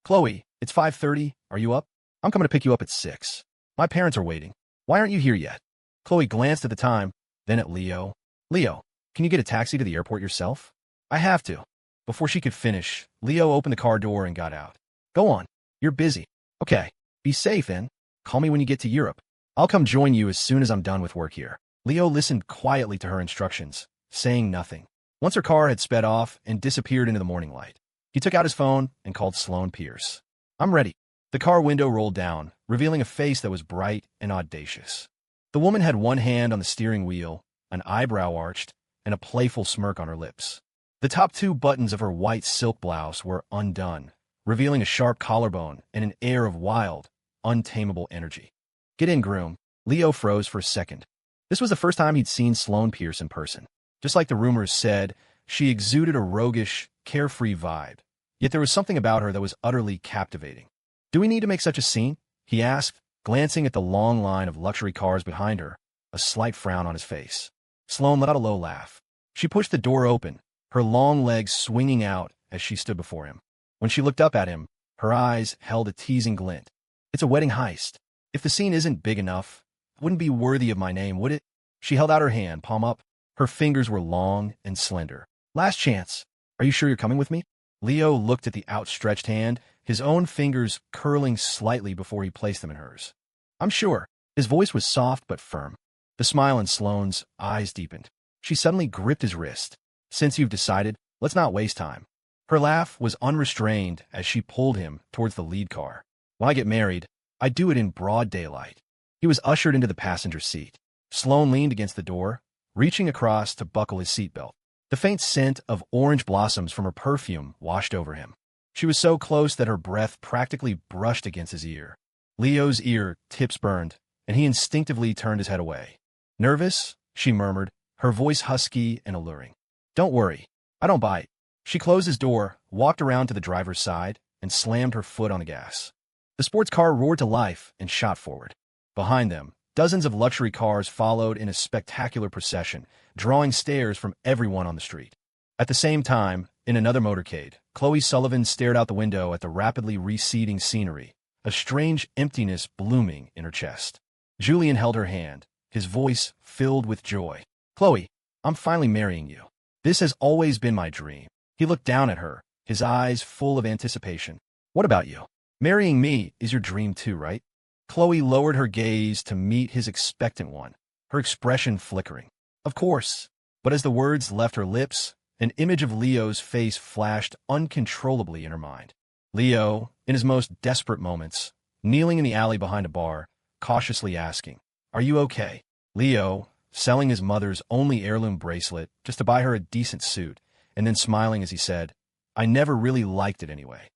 Speaker 1: Khloe, it's 5:30. Are you up? I'm coming to pick you up at 6. My parents are waiting. Why aren't you here yet? Khloe glanced at the time, then at Leo. Leo, can you get a taxi to the airport yourself? I have to. Before she could finish, Leo opened the car door and got out. Go on. You're busy. Okay. Be safe, then. Call me when you get to Europe. I'll come join you as soon as I'm done with work here. Leo listened quietly to her instructions, saying nothing. Once her car had sped off and disappeared into the morning light, he took out his phone and called Sloane Pierce. I'm ready. The car window rolled down, revealing a face that was bright and audacious. The woman had one hand on the steering wheel, an eyebrow arched, and a playful smirk on her lips. The top 2 buttons of her white silk blouse were undone, revealing a sharp collarbone and an air of wild, untamable energy. Get in, groom. Leo froze for a second. This was the first time he'd seen Sloane Pierce in person. Just like the rumors said, she exuded a roguish, carefree vibe. Yet there was something about her that was utterly captivating. Do we need to make such a scene? He asked, glancing at the long line of luxury cars behind her, a slight frown on his face. Sloane let out a low laugh. She pushed the door open, her long legs swinging out as she stood before him. When she looked up at him, her eyes held a teasing glint. It's a wedding heist. If the scene isn't big enough, it wouldn't be worthy of my name, would it? She held out her hand, palm up. Her fingers were long and slender. Last chance. Are you sure you're coming with me? Leo looked at the outstretched hand, his own fingers curling slightly before he placed them in hers. I'm sure. His voice was soft but firm. The smile in Sloane's eyes deepened. She suddenly gripped his wrist. Since you've decided, let's not waste time. Her laugh was unrestrained as she pulled him towards the lead car. When I get married, I do it in broad daylight. He was ushered into the passenger seat. Sloane leaned against the door, reaching across to buckle his seatbelt. The faint scent of orange blossoms from her perfume washed over him. She was so close that her breath practically brushed against his ear. Leo's ear tips burned, and he instinctively turned his head away. Nervous? She murmured, her voice husky and alluring. Don't worry. I don't bite. She closed his door, walked around to the driver's side, and slammed her foot on the gas. The sports car roared to life and shot forward. Behind them, dozens of luxury cars followed in a spectacular procession, drawing stares from everyone on the street. At the same time, in another motorcade, Khloe Sullivan stared out the window at the rapidly receding scenery, a strange emptiness blooming in her chest. Julian held her hand, his voice filled with joy. Khloe, I'm finally marrying you. This has always been my dream. He looked down at her, his eyes full of anticipation. What about you? Marrying me is your dream too, right? Khloe lowered her gaze to meet his expectant one, her expression flickering. Of course. But as the words left her lips, an image of Leo's face flashed uncontrollably in her mind. Leo, in his most desperate moments, kneeling in the alley behind a bar, cautiously asking, Are you okay? Leo, selling his mother's only heirloom bracelet just to buy her a decent suit, and then smiling as he said, I never really liked it anyway.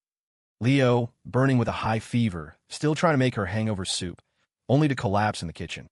Speaker 1: Leo, burning with a high fever, still trying to make her hangover soup, only to collapse in the kitchen.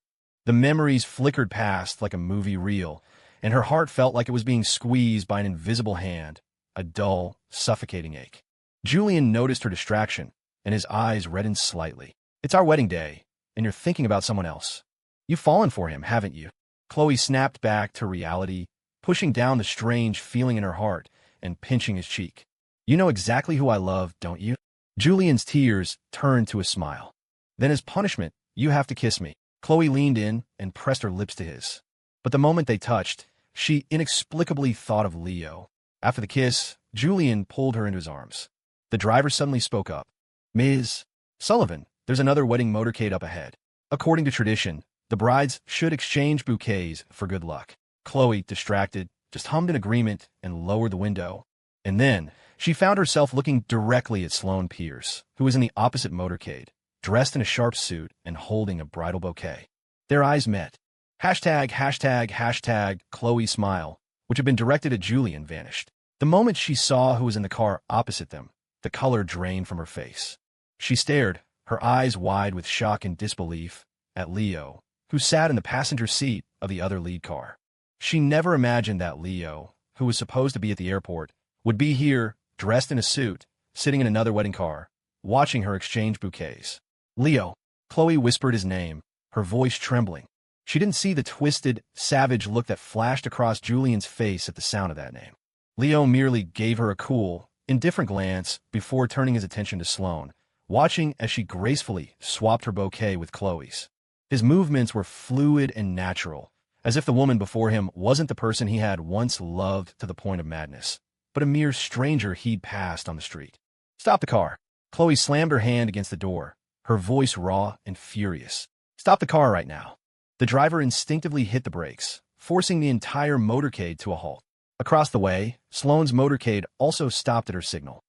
Speaker 1: The memories flickered past like a movie reel, and her heart felt like it was being squeezed by an invisible hand, a dull, suffocating ache. Julian noticed her distraction, and his eyes reddened slightly. It's our wedding day, and you're thinking about someone else. You've fallen for him, haven't you? Khloe snapped back to reality, pushing down the strange feeling in her heart and pinching his cheek. You know exactly who I love, don't you? Julian's tears turned to a smile. Then as punishment, you have to kiss me. Khloe leaned in and pressed her lips to his. But the moment they touched, she inexplicably thought of Leo. After the kiss, Julian pulled her into his arms. The driver suddenly spoke up. Ms. Sullivan, there's another wedding motorcade up ahead. According to tradition, the brides should exchange bouquets for good luck. Khloe, distracted, just hummed an agreement and lowered the window. And then, she found herself looking directly at Sloane Pierce, who was in the opposite motorcade, dressed in a sharp suit and holding a bridal bouquet. Their eyes met. Hashtag, hashtag, hashtag, Khloe's smile, which had been directed at Julian, vanished. The moment she saw who was in the car opposite them, the color drained from her face. She stared, her eyes wide with shock and disbelief, at Leo, who sat in the passenger seat of the other lead car. She never imagined that Leo, who was supposed to be at the airport, would be here, dressed in a suit, sitting in another wedding car, watching her exchange bouquets. Leo. Khloe whispered his name, her voice trembling. She didn't see the twisted, savage look that flashed across Julian's face at the sound of that name. Leo merely gave her a cool, indifferent glance before turning his attention to Sloane, watching as she gracefully swapped her bouquet with Khloe's. His movements were fluid and natural, as if the woman before him wasn't the person he had once loved to the point of madness, but a mere stranger he'd passed on the street. Stop the car. Khloe slammed her hand against the door, her voice raw and furious. Stop the car right now. The driver instinctively hit the brakes, forcing the entire motorcade to a halt. Across the way, Sloane's motorcade also stopped at her signal.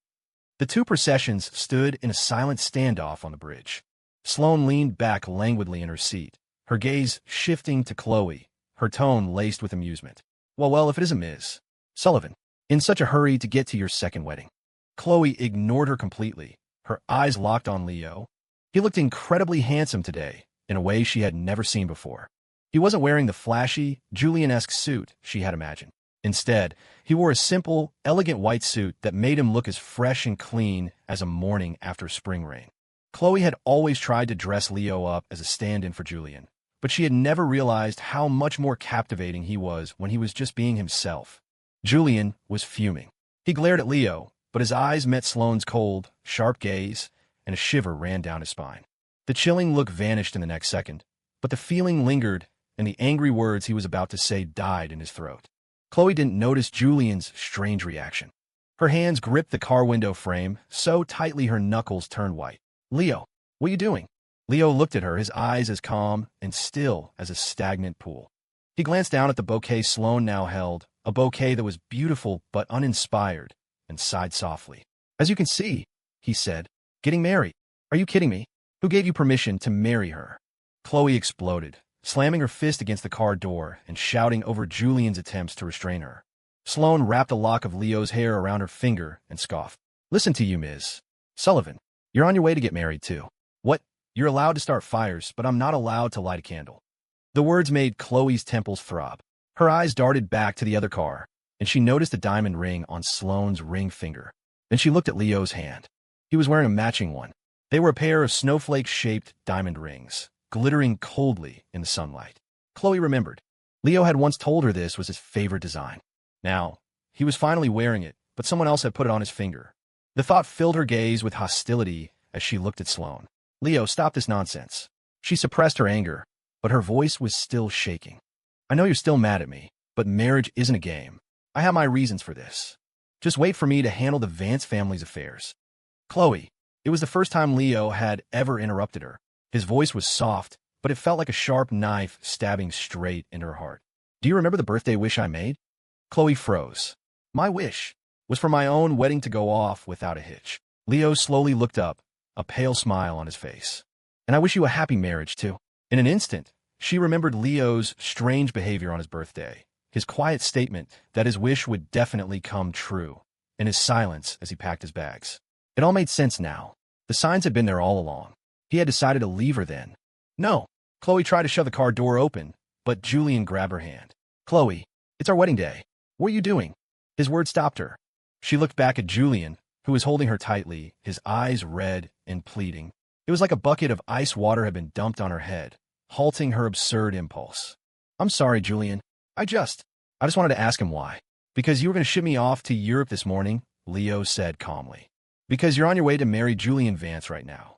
Speaker 1: The two processions stood in a silent standoff on the bridge. Sloane leaned back languidly in her seat, her gaze shifting to Khloe, her tone laced with amusement. Well, if it isn't Ms. Sullivan, in such a hurry to get to your second wedding. Khloe ignored her completely, her eyes locked on Leo. He looked incredibly handsome today, in a way she had never seen before. He wasn't wearing the flashy, Julian-esque suit she had imagined. Instead, he wore a simple, elegant white suit that made him look as fresh and clean as a morning after spring rain. Khloe had always tried to dress Leo up as a stand-in for Julian, but she had never realized how much more captivating he was when he was just being himself. Julian was fuming. He glared at Leo, but his eyes met Sloane's cold, sharp gaze, and a shiver ran down his spine. The chilling look vanished in the next second, but the feeling lingered, and the angry words he was about to say died in his throat. Khloe didn't notice Julian's strange reaction. Her hands gripped the car window frame so tightly her knuckles turned white. Leo, what are you doing? Leo looked at her, his eyes as calm and still as a stagnant pool. He glanced down at the bouquet Sloane now held, a bouquet that was beautiful but uninspired, and sighed softly. As you can see, he said, getting married. Are you kidding me? Who gave you permission to marry her? Khloe exploded, slamming her fist against the car door and shouting over Julian's attempts to restrain her. Sloane wrapped a lock of Leo's hair around her finger and scoffed. Listen to you, Ms. Sullivan. You're on your way to get married, too. What? You're allowed to start fires, but I'm not allowed to light a candle. The words made Khloe's temples throb. Her eyes darted back to the other car, and she noticed a diamond ring on Sloane's ring finger. Then she looked at Leo's hand. He was wearing a matching one. They were a pair of snowflake-shaped diamond rings, glittering coldly in the sunlight. Khloe remembered. Leo had once told her this was his favorite design. Now, he was finally wearing it, but someone else had put it on his finger. The thought filled her gaze with hostility as she looked at Sloane. Leo, stop this nonsense. She suppressed her anger, but her voice was still shaking. I know you're still mad at me, but marriage isn't a game. I have my reasons for this. Just wait for me to handle the Vance family's affairs. Khloe. It was the first time Leo had ever interrupted her. His voice was soft, but it felt like a sharp knife stabbing straight into her heart. Do you remember the birthday wish I made? Khloe froze. My wish was for my own wedding to go off without a hitch. Leo slowly looked up, a pale smile on his face. And I wish you a happy marriage, too. In an instant, she remembered Leo's strange behavior on his birthday, his quiet statement that his wish would definitely come true, and his silence as he packed his bags. It all made sense now. The signs had been there all along. He had decided to leave her then. No. Khloe tried to shove the car door open, but Julian grabbed her hand. Khloe, it's our wedding day. What are you doing? His words stopped her. She looked back at Julian, who was holding her tightly, his eyes red and pleading. It was like a bucket of ice water had been dumped on her head, halting her absurd impulse. I'm sorry, Julian. I just wanted to ask him why. Because you were going to ship me off to Europe this morning, Leo said calmly. Because you're on your way to marry Julian Vance right now.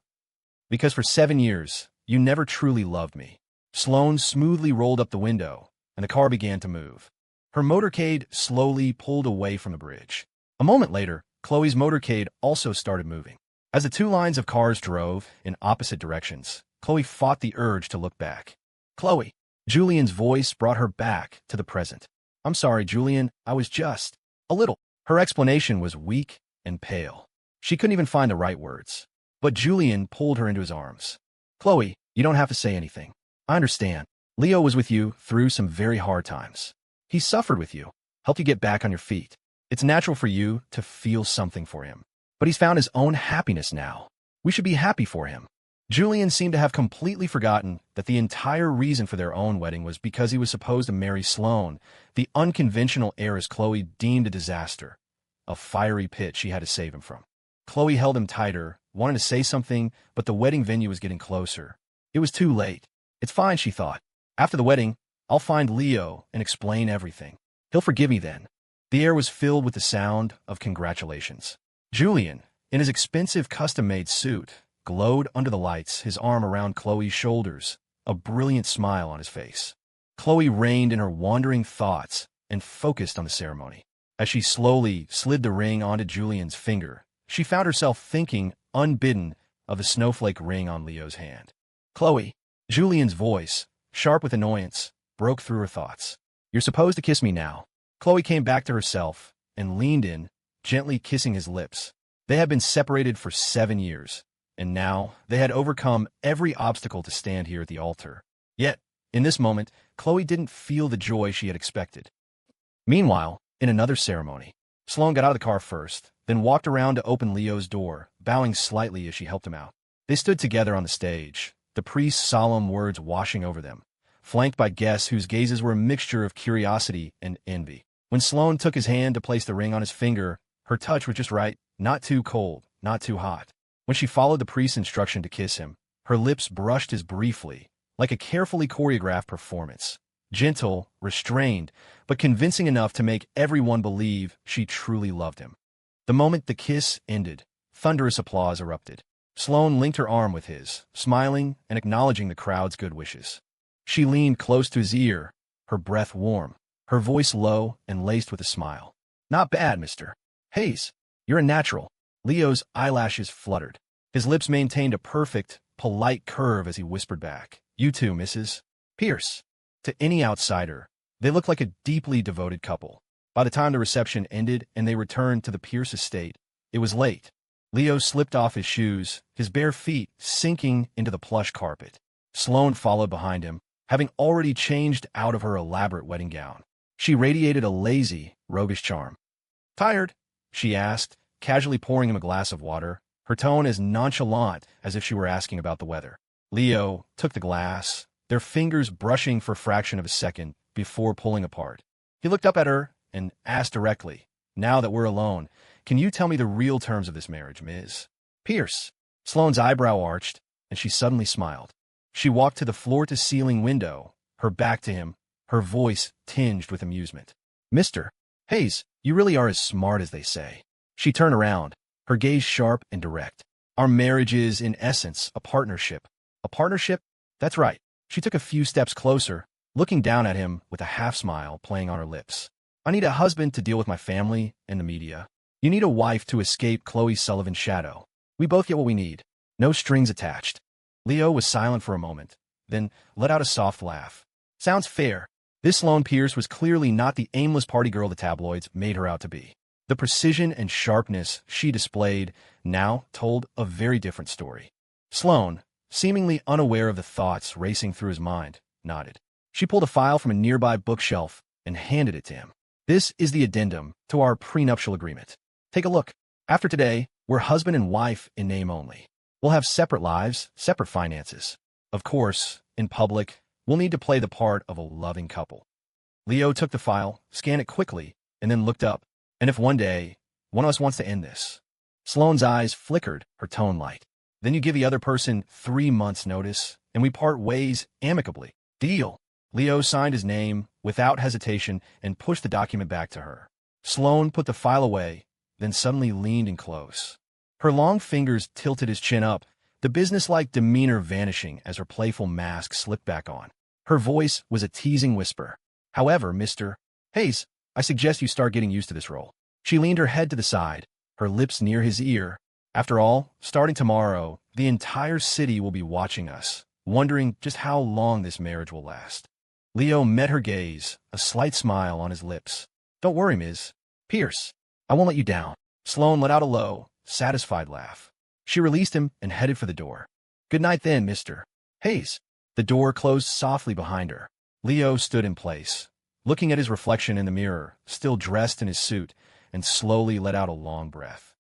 Speaker 1: Because for 7 years, you never truly loved me. Sloane smoothly rolled up the window, and the car began to move. Her motorcade slowly pulled away from the bridge. A moment later, Khloe's motorcade also started moving. As the two lines of cars drove in opposite directions, Khloe fought the urge to look back. "Khloe." Julian's voice brought her back to the present. "I'm sorry, Julian, I was just a little." Her explanation was weak and pale. She couldn't even find the right words. But Julian pulled her into his arms. "Khloe, you don't have to say anything. I understand. Leo was with you through some very hard times. He suffered with you, helped you get back on your feet. It's natural for you to feel something for him. But he's found his own happiness now. We should be happy for him." Julian seemed to have completely forgotten that the entire reason for their own wedding was because he was supposed to marry Sloane, the unconventional heiress Khloe deemed a disaster, a fiery pit she had to save him from. Khloe held him tighter, wanted to say something, but the wedding venue was getting closer. It was too late. "It's fine," she thought. "After the wedding, I'll find Leo and explain everything. He'll forgive me then." The air was filled with the sound of congratulations. Julian, in his expensive custom-made suit, glowed under the lights, his arm around Khloe's shoulders, a brilliant smile on his face. Khloe reined in her wandering thoughts and focused on the ceremony. As she slowly slid the ring onto Julian's finger, she found herself thinking, unbidden, of the snowflake ring on Leo's hand. "Khloe." Julian's voice, sharp with annoyance, broke through her thoughts. "You're supposed to kiss me now." Khloe came back to herself and leaned in, gently kissing his lips. They had been separated for 7 years, and now they had overcome every obstacle to stand here at the altar. Yet, in this moment, Khloe didn't feel the joy she had expected. Meanwhile, in another ceremony, Sloane got out of the car first, then walked around to open Leo's door, bowing slightly as she helped him out. They stood together on the stage, the priest's solemn words washing over them, flanked by guests whose gazes were a mixture of curiosity and envy. When Sloane took his hand to place the ring on his finger, her touch was just right, not too cold, not too hot. When she followed the priest's instruction to kiss him, her lips brushed his briefly, like a carefully choreographed performance. Gentle, restrained, but convincing enough to make everyone believe she truly loved him. The moment the kiss ended, thunderous applause erupted. Sloane linked her arm with his, smiling and acknowledging the crowd's good wishes. She leaned close to his ear, her breath warm, her voice low and laced with a smile. "Not bad, Mr. Hayes. You're a natural." Leo's eyelashes fluttered. His lips maintained a perfect, polite curve as he whispered back, "You too, Mrs. Pierce." To any outsider, they looked like a deeply devoted couple. By the time the reception ended and they returned to the Pierce estate, it was late. Leo slipped off his shoes, his bare feet sinking into the plush carpet. Sloane followed behind him, having already changed out of her elaborate wedding gown. She radiated a lazy, roguish charm. "Tired?" she asked, casually pouring him a glass of water, her tone as nonchalant as if she were asking about the weather. Leo took the glass, their fingers brushing for a fraction of a second before pulling apart. He looked up at her and asked directly, "Now that we're alone, can you tell me the real terms of this marriage, Ms. Pierce?" Sloane's eyebrow arched, and she suddenly smiled. She walked to the floor-to-ceiling window, her back to him, her voice tinged with amusement. "Mr. Hayes, you really are as smart as they say." She turned around, her gaze sharp and direct. "Our marriage is, in essence, a partnership." "A partnership?" "That's right." She took a few steps closer, looking down at him with a half-smile playing on her lips. "I need a husband to deal with my family and the media. You need a wife to escape Khloe Sullivan's shadow. We both get what we need. No strings attached." Leo was silent for a moment, then let out a soft laugh. "Sounds fair." This Sloane Pierce was clearly not the aimless party girl the tabloids made her out to be. The precision and sharpness she displayed now told a very different story. Sloane, seemingly unaware of the thoughts racing through his mind, nodded. She pulled a file from a nearby bookshelf and handed it to him. "This is the addendum to our prenuptial agreement. Take a look. After today, we're husband and wife in name only. We'll have separate lives, separate finances. Of course, in public, we'll need to play the part of a loving couple." Leo took the file, scanned it quickly, and then looked up. "And if one day, one of us wants to end this?" Sloane's eyes flickered, her tone light. "Then you give the other person 3 months' notice, and we part ways amicably. Deal." Leo signed his name without hesitation and pushed the document back to her. Sloane put the file away, then suddenly leaned in close. Her long fingers tilted his chin up, the businesslike demeanor vanishing as her playful mask slipped back on. Her voice was a teasing whisper. However, Mr. Hayes, I suggest you start getting used to this role. She leaned her head to the side, her lips near his ear. After all, starting tomorrow, the entire city will be watching us, wondering just how long this marriage will last. Leo met her gaze, a slight smile on his lips. Don't worry, Ms. Pierce. I won't let you down. Sloane let out a low, satisfied laugh. She released him and headed for the door. Good night then, Mr. Hayes. The door closed softly behind her. Leo stood in place, looking at his reflection in the mirror, still dressed in his suit, and slowly let out a long breath.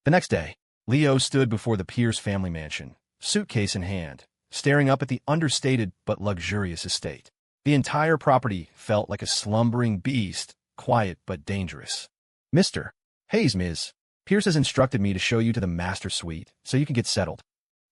Speaker 1: The next day, Leo stood before the Pierce family mansion, suitcase in hand, staring up at the understated but luxurious estate. The entire property felt like a slumbering beast, quiet but dangerous. Mr. Hayes, Ms. Pierce has instructed me to show you to the master suite so you can get settled.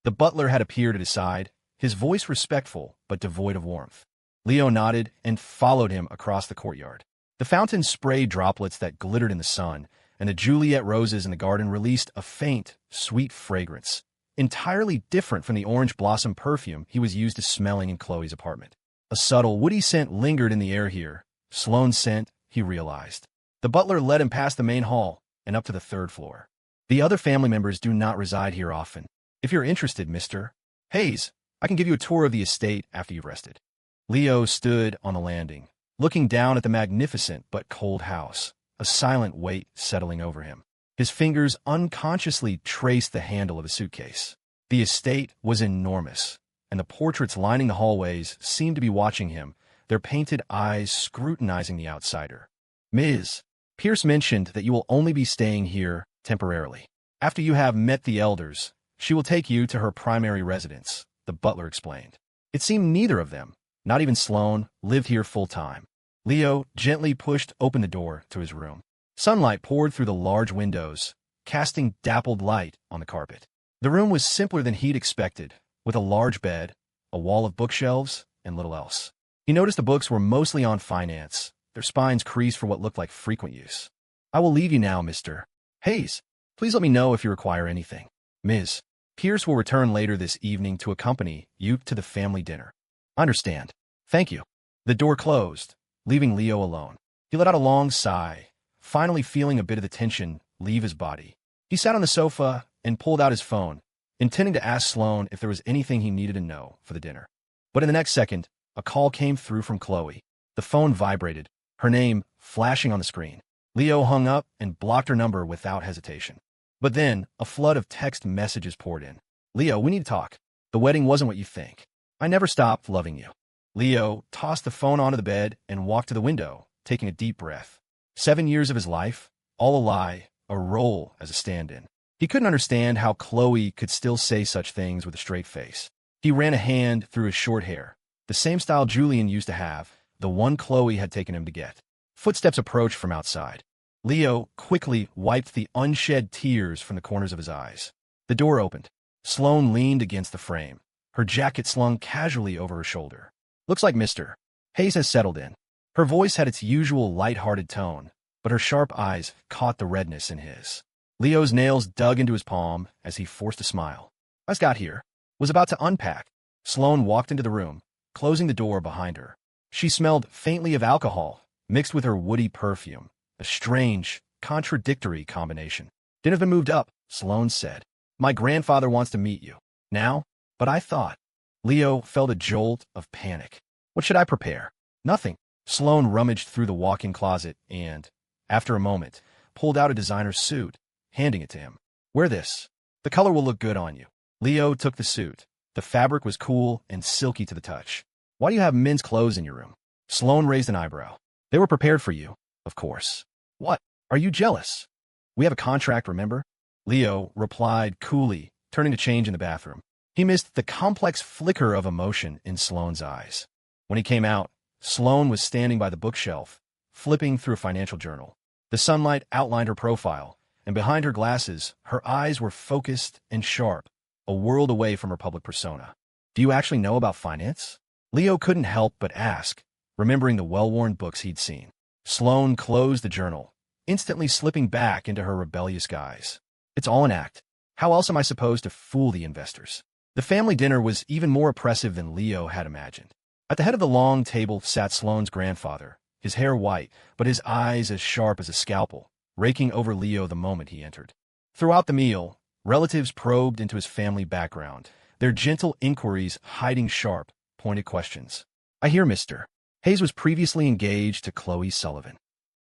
Speaker 1: The butler had appeared at his side, his voice respectful but devoid of warmth. Leo nodded and followed him across the courtyard. The fountain sprayed droplets that glittered in the sun, and the Juliet roses in the garden released a faint, sweet fragrance, entirely different from the orange blossom perfume he was used to smelling in Khloe's apartment. A subtle, woody scent lingered in the air here. Sloane's scent, he realized. The butler led him past the main hall and up to the third floor. The other family members do not reside here often. If you're interested, Mr. Hayes, I can give you a tour of the estate after you've rested. Leo stood on the landing, looking down at the magnificent but cold house, a silent weight settling over him. His fingers unconsciously traced the handle of the suitcase. The estate was enormous, and the portraits lining the hallways seemed to be watching him, their painted eyes scrutinizing the outsider. Ms. Pierce mentioned that you will only be staying here temporarily. After you have met the elders, she will take you to her primary residence, the butler explained. It seemed neither of them, not even Sloane, lived here full-time. Leo gently pushed open the door to his room. Sunlight poured through the large windows, casting dappled light on the carpet. The room was simpler than he'd expected, with a large bed, a wall of bookshelves, and little else. He noticed the books were mostly on finance, their spines creased for what looked like frequent use. I will leave you now, Mr. Hayes. Please let me know if you require anything. Ms. Pierce will return later this evening to accompany you to the family dinner. Understand. Thank you. The door closed, leaving Leo alone. He let out a long sigh, finally feeling a bit of the tension leave his body. He sat on the sofa and pulled out his phone, intending to ask Sloane if there was anything he needed to know for the dinner. But in the next second, a call came through from Khloe. The phone vibrated, her name flashing on the screen. Leo hung up and blocked her number without hesitation. But then, a flood of text messages poured in. Leo, we need to talk. The wedding wasn't what you think. I never stopped loving you. Leo tossed the phone onto the bed and walked to the window, taking a deep breath. 7 years of his life, all a lie, a role as a stand-in. He couldn't understand how Khloe could still say such things with a straight face. He ran a hand through his short hair, the same style Julian used to have, the one Khloe had taken him to get. Footsteps approached from outside. Leo quickly wiped the unshed tears from the corners of his eyes. The door opened. Sloane leaned against the frame, her jacket slung casually over her shoulder. Looks like Mr. Hayes has settled in. Her voice had its usual light-hearted tone, but her sharp eyes caught the redness in his. Leo's nails dug into his palm as he forced a smile. I just got here. Was about to unpack. Sloane walked into the room, closing the door behind her. She smelled faintly of alcohol, mixed with her woody perfume, a strange, contradictory combination. Dinner have been moved up, Sloane said. My grandfather wants to meet you. Now? But I thought. Leo felt a jolt of panic. What should I prepare? Nothing. Sloane rummaged through the walk-in closet and, after a moment, pulled out a designer suit, handing it to him. Wear this. The color will look good on you. Leo took the suit. The fabric was cool and silky to the touch. Why do you have men's clothes in your room? Sloane raised an eyebrow. They were prepared for you, of course. What? Are you jealous? We have a contract, remember? Leo replied coolly, turning to change in the bathroom. He missed the complex flicker of emotion in Sloane's eyes. When he came out, Sloane was standing by the bookshelf, flipping through a financial journal. The sunlight outlined her profile, and behind her glasses, her eyes were focused and sharp, a world away from her public persona. Do you actually know about finance? Leo couldn't help but ask, remembering the well-worn books he'd seen. Sloane closed the journal, instantly slipping back into her rebellious guise. It's all an act. How else am I supposed to fool the investors? The family dinner was even more oppressive than Leo had imagined. At the head of the long table sat Sloane's grandfather, his hair white, but his eyes as sharp as a scalpel, raking over Leo the moment he entered. Throughout the meal, relatives probed into his family background, their gentle inquiries hiding sharp, pointed questions. I hear Mr. Hayes was previously engaged to Khloe Sullivan.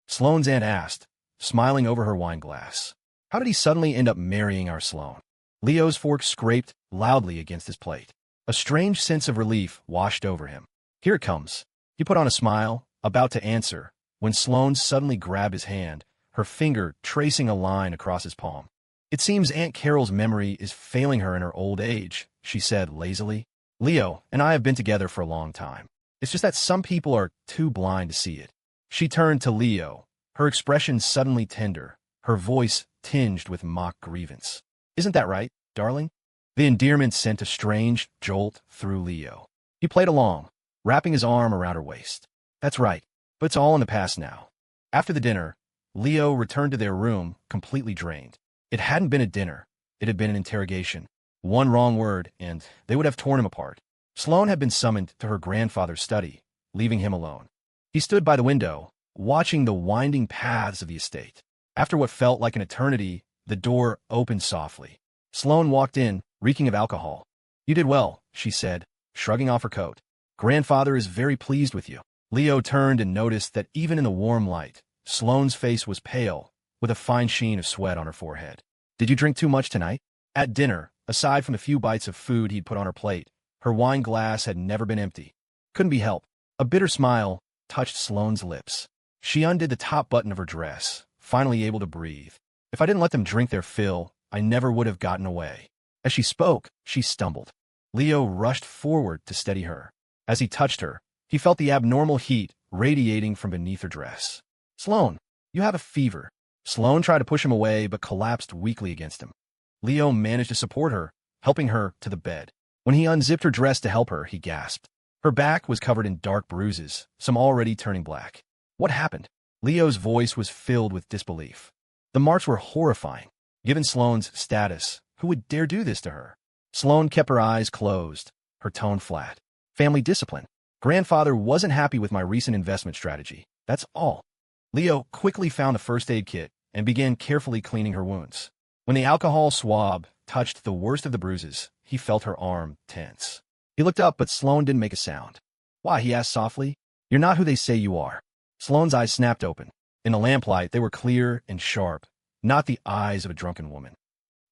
Speaker 1: Sloane's aunt asked, smiling over her wine glass. How did he suddenly end up marrying our Sloane? Leo's fork scraped loudly against his plate. A strange sense of relief washed over him. Here it comes. He put on a smile, about to answer, when Sloane suddenly grabbed his hand, her finger tracing a line across his palm. It seems Aunt Carol's memory is failing her in her old age, she said lazily. Leo and I have been together for a long time. It's just that some people are too blind to see it. She turned to Leo, her expression suddenly tender, her voice tinged with mock grievance. Isn't that right, darling? The endearment sent a strange jolt through Leo. He played along, wrapping his arm around her waist. That's right, but it's all in the past now. After the dinner, Leo returned to their room, completely drained. It hadn't been a dinner. It had been an interrogation. One wrong word, and they would have torn him apart. Sloane had been summoned to her grandfather's study, leaving him alone. He stood by the window, watching the winding paths of the estate. After what felt like an eternity, the door opened softly. Sloane walked in, reeking of alcohol. You did well, she said, shrugging off her coat. Grandfather is very pleased with you. Leo turned and noticed that even in the warm light, Sloane's face was pale, with a fine sheen of sweat on her forehead. Did you drink too much tonight? At dinner, aside from the few bites of food he'd put on her plate, her wine glass had never been empty. Couldn't be helped. A bitter smile touched Sloane's lips. She undid the top button of her dress, finally able to breathe. If I didn't let them drink their fill, I never would have gotten away. As she spoke, she stumbled. Leo rushed forward to steady her. As he touched her, he felt the abnormal heat radiating from beneath her dress. Sloane, you have a fever. Sloane tried to push him away but collapsed weakly against him. Leo managed to support her, helping her to the bed. When he unzipped her dress to help her, he gasped. Her back was covered in dark bruises, some already turning black. What happened? Leo's voice was filled with disbelief. The marks were horrifying. Given Sloane's status, who would dare do this to her? Sloane kept her eyes closed, her tone flat. Family discipline. Grandfather wasn't happy with my recent investment strategy. That's all. Leo quickly found a first aid kit and began carefully cleaning her wounds. When the alcohol swab touched the worst of the bruises, he felt her arm tense. He looked up, but Sloane didn't make a sound. Why? He asked softly. You're not who they say you are. Sloane's eyes snapped open. In the lamplight, they were clear and sharp, not the eyes of a drunken woman.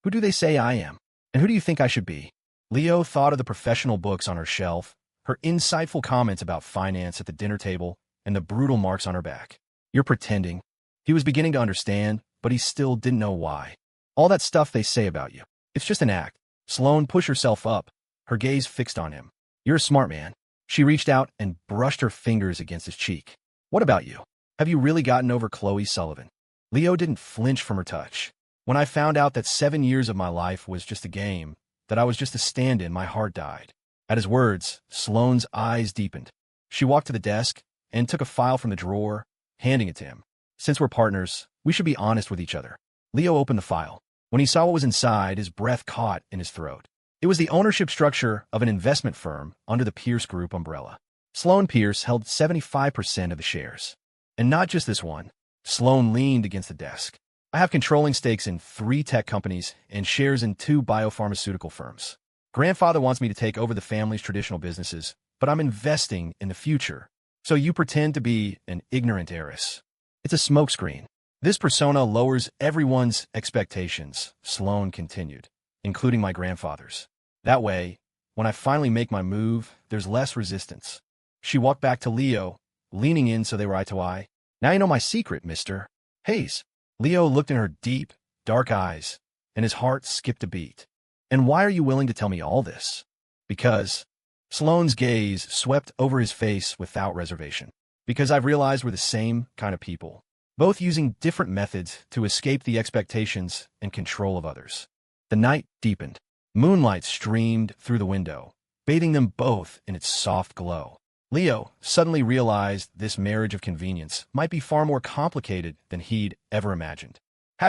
Speaker 1: Who do they say I am? And who do you think I should be? Leo thought of the professional books on her shelf, her insightful comments about finance at the dinner table, and the brutal marks on her back. You're pretending. He was beginning to understand, but he still didn't know why. All that stuff they say about you. It's just an act. Sloane pushed herself up, her gaze fixed on him. You're a smart man. She reached out and brushed her fingers against his cheek. What about you? Have you really gotten over Khloe Sullivan? Leo didn't flinch from her touch. When I found out that 7 years of my life was just a game, that I was just a stand-in, my heart died. At his words, Sloane's eyes deepened. She walked to the desk and took a file from the drawer, handing it to him. Since we're partners, we should be honest with each other. Leo opened the file. When he saw what was inside, his breath caught in his throat. It was the ownership structure of an investment firm under the Pierce Group umbrella. Sloane Pierce held 75% of the shares. And not just this one. Sloane leaned against the desk. I have controlling stakes in 3 tech companies and shares in 2 biopharmaceutical firms. Grandfather wants me to take over the family's traditional businesses, but I'm investing in the future. So you pretend to be an ignorant heiress. It's a smokescreen. This persona lowers everyone's expectations, Sloane continued, including my grandfather's. That way, when I finally make my move, there's less resistance. She walked back to Leo, leaning in so they were eye to eye. Now you know my secret, Mr. Hayes. Leo looked in her deep, dark eyes, and his heart skipped a beat. And why are you willing to tell me all this? Because Sloane's gaze swept over his face without reservation. Because I've realized we're the same kind of people, both using different methods to escape the expectations and control of others. The night deepened. Moonlight streamed through the window, bathing them both in its soft glow. Leo suddenly realized this marriage of convenience might be far more complicated than he'd ever imagined. ###.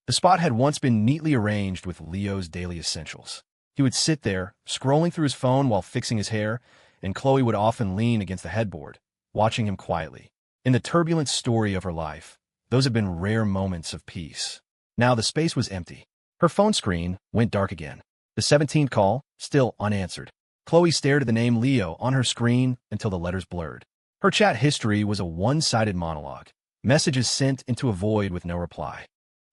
Speaker 1: The The spot had once been neatly arranged with Leo's daily essentials. He would sit there, scrolling through his phone while fixing his hair, and Khloe would often lean against the headboard, watching him quietly. In the turbulent story of her life, those had been rare moments of peace. Now the space was empty. Her phone screen went dark again. The 17th call, still unanswered. Khloe stared at the name Leo on her screen until the letters blurred. Her chat history was a one-sided monologue. Messages sent into a void with no reply.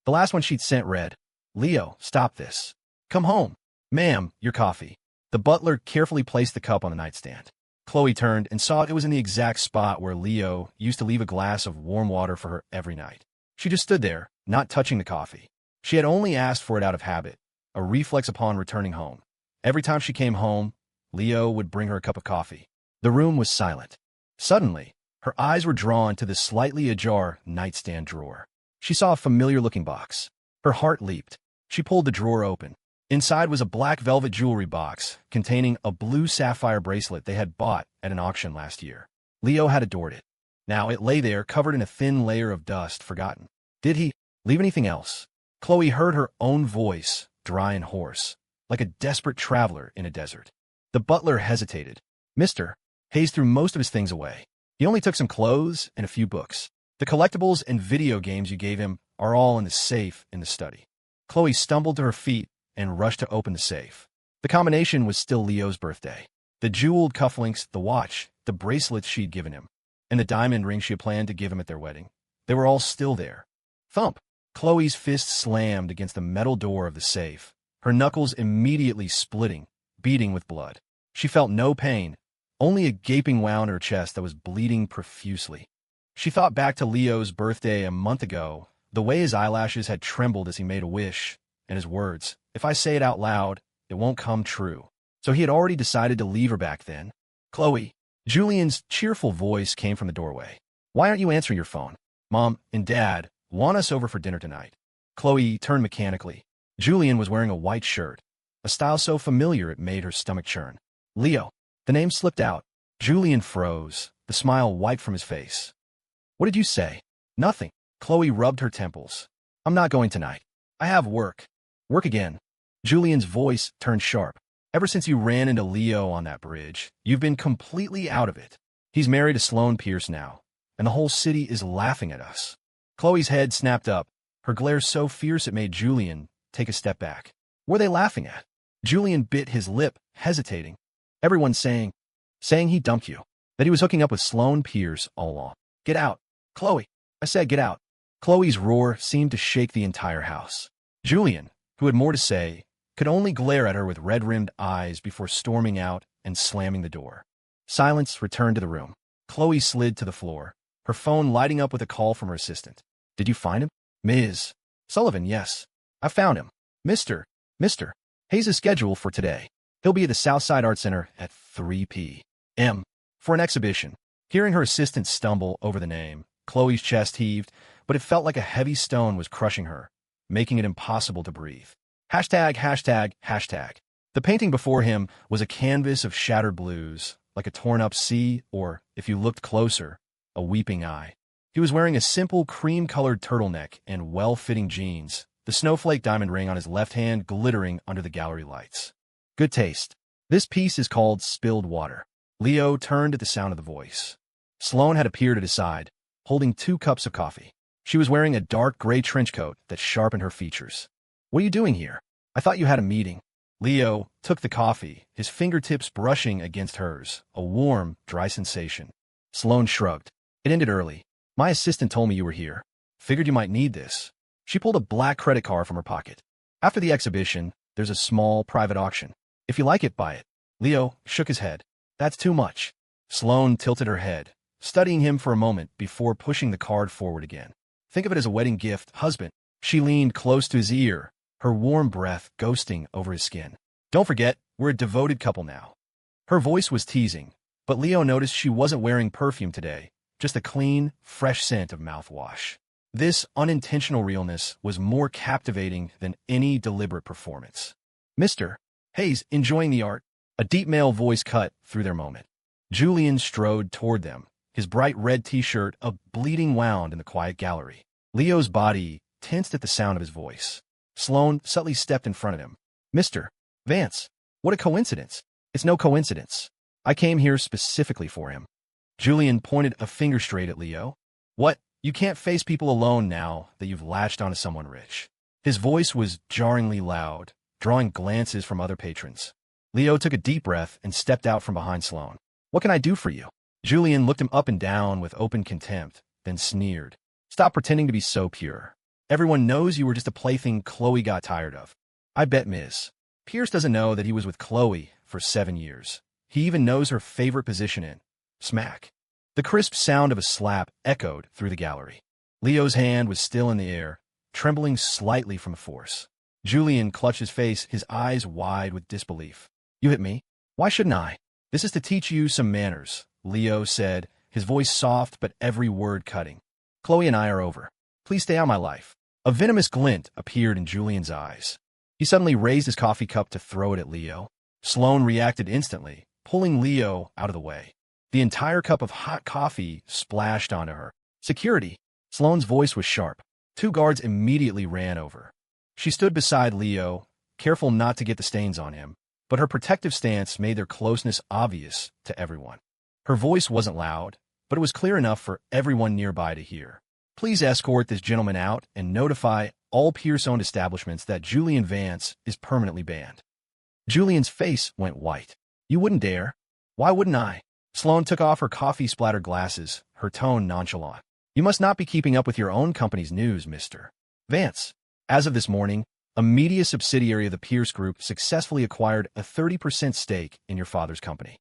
Speaker 1: The last one she'd sent read, "Leo, stop this. Come home. Ma'am, your coffee." The butler carefully placed the cup on the nightstand. Khloe turned and saw it was in the exact spot where Leo used to leave a glass of warm water for her every night. She just stood there, not touching the coffee. She had only asked for it out of habit, a reflex upon returning home. Every time she came home, Leo would bring her a cup of coffee. The room was silent. Suddenly, her eyes were drawn to the slightly ajar nightstand drawer. She saw a familiar-looking box. Her heart leaped. She pulled the drawer open. Inside was a black velvet jewelry box containing a blue sapphire bracelet they had bought at an auction last year. Leo had adored it. Now it lay there covered in a thin layer of dust, forgotten. Did he leave anything else? Khloe heard her own voice, dry and hoarse, like a desperate traveler in a desert. The butler hesitated. "Mr. Hayes threw most of his things away. He only took some clothes and a few books. The collectibles and video games you gave him are all in the safe in the study." Khloe stumbled to her feet and rushed to open the safe. The combination was still Leo's birthday. The jeweled cufflinks, the watch, the bracelets she'd given him, and the diamond ring she had planned to give him at their wedding. They were all still there. Thump! Khloe's fist slammed against the metal door of the safe, her knuckles immediately splitting, beating with blood. She felt no pain, only a gaping wound in her chest that was bleeding profusely. She thought back to Leo's birthday a month ago, the way his eyelashes had trembled as he made a wish, and his words, "If I say it out loud, it won't come true." So he had already decided to leave her back then. "Khloe." Julian's cheerful voice came from the doorway. "Why aren't you answering your phone? Mom and Dad want us over for dinner tonight." Khloe turned mechanically. Julian was wearing a white shirt, a style so familiar it made her stomach churn. "Leo." The name slipped out. Julian froze, the smile wiped from his face. "What did you say?" "Nothing." Khloe rubbed her temples. "I'm not going tonight. I have work." "Work again." Julian's voice turned sharp. "Ever since you ran into Leo on that bridge, you've been completely out of it. He's married to Sloane Pierce now, and the whole city is laughing at us." Khloe's head snapped up, her glare so fierce it made Julian take a step back. "What are they laughing at?" Julian bit his lip, hesitating. "Everyone's saying he dumped you, that he was hooking up with Sloane Pierce all along." "Get out." "Khloe, I said get out." Khloe's roar seemed to shake the entire house. Julian, who had more to say, could only glare at her with red-rimmed eyes before storming out and slamming the door. Silence returned to the room. Khloe slid to the floor, her phone lighting up with a call from her assistant. "Did you find him?" "Ms. Sullivan, yes. I found him. Mr. Hayes' schedule for today. He'll be at the Southside Art Center at 3 p.m. for an exhibition." Hearing her assistant stumble over the name, Khloe's chest heaved, but it felt like a heavy stone was crushing her, making it impossible to breathe. ####. The painting before him was a canvas of shattered blues, like a torn-up sea or, if you looked closer, a weeping eye. He was wearing a simple cream-colored turtleneck and well-fitting jeans, the snowflake diamond ring on his left hand glittering under the gallery lights. "Good taste. This piece is called Spilled Water." Leo turned at the sound of the voice. Sloane had appeared at his side, holding 2 cups of coffee. She was wearing a dark gray trench coat that sharpened her features. "What are you doing here? I thought you had a meeting." Leo took the coffee, his fingertips brushing against hers, a warm, dry sensation. Sloane shrugged. "It ended early. My assistant told me you were here. Figured you might need this." She pulled a black credit card from her pocket. "After the exhibition, there's a small private auction. If you like it, buy it." Leo shook his head. "That's too much." Sloane tilted her head, studying him for a moment before pushing the card forward again. "Think of it as a wedding gift, husband." She leaned close to his ear, her warm breath ghosting over his skin. "Don't forget, we're a devoted couple now." Her voice was teasing, but Leo noticed she wasn't wearing perfume today, just a clean, fresh scent of mouthwash. This unintentional realness was more captivating than any deliberate performance. "Mr. Hayes, enjoying the art?" A deep male voice cut through their moment. Julian strode toward them, his bright red t-shirt a bleeding wound in the quiet gallery. Leo's body tensed at the sound of his voice. Sloane subtly stepped in front of him. Mr. Vance, what a coincidence. It's no coincidence. I came here specifically for him. Julian pointed a finger straight at Leo. What? You can't face people alone now that you've latched onto someone rich. His voice was jarringly loud, drawing glances from other patrons. Leo took a deep breath and stepped out from behind Sloane. What can I do for you? Julian looked him up and down with open contempt, then sneered. Stop pretending to be so pure. Everyone knows you were just a plaything Khloe got tired of. I bet Ms. Pierce doesn't know that he was with Khloe for 7 years. He even knows her favorite position in. Smack. The crisp sound of a slap echoed through the gallery. Leo's hand was still in the air, trembling slightly from the force. Julian clutched his face, his eyes wide with disbelief. You hit me? Why shouldn't I? This is to teach you some manners, Leo said, his voice soft but every word cutting. Khloe and I are over. Please stay out of my life. A venomous glint appeared in Julian's eyes. He suddenly raised his coffee cup to throw it at Leo. Sloane reacted instantly, pulling Leo out of the way. The entire cup of hot coffee splashed onto her. Security. Sloane's voice was sharp. 2 guards immediately ran over. She stood beside Leo, careful not to get the stains on him, but her protective stance made their closeness obvious to everyone. Her voice wasn't loud, but it was clear enough for everyone nearby to hear. Please escort this gentleman out and notify all Pierce-owned establishments that Julian Vance is permanently banned. Julian's face went white. You wouldn't dare. Why wouldn't I? Sloane took off her coffee-splattered glasses, her tone nonchalant. You must not be keeping up with your own company's news, Mr. Vance. As of this morning, a media subsidiary of the Pierce Group successfully acquired a 30% stake in your father's company.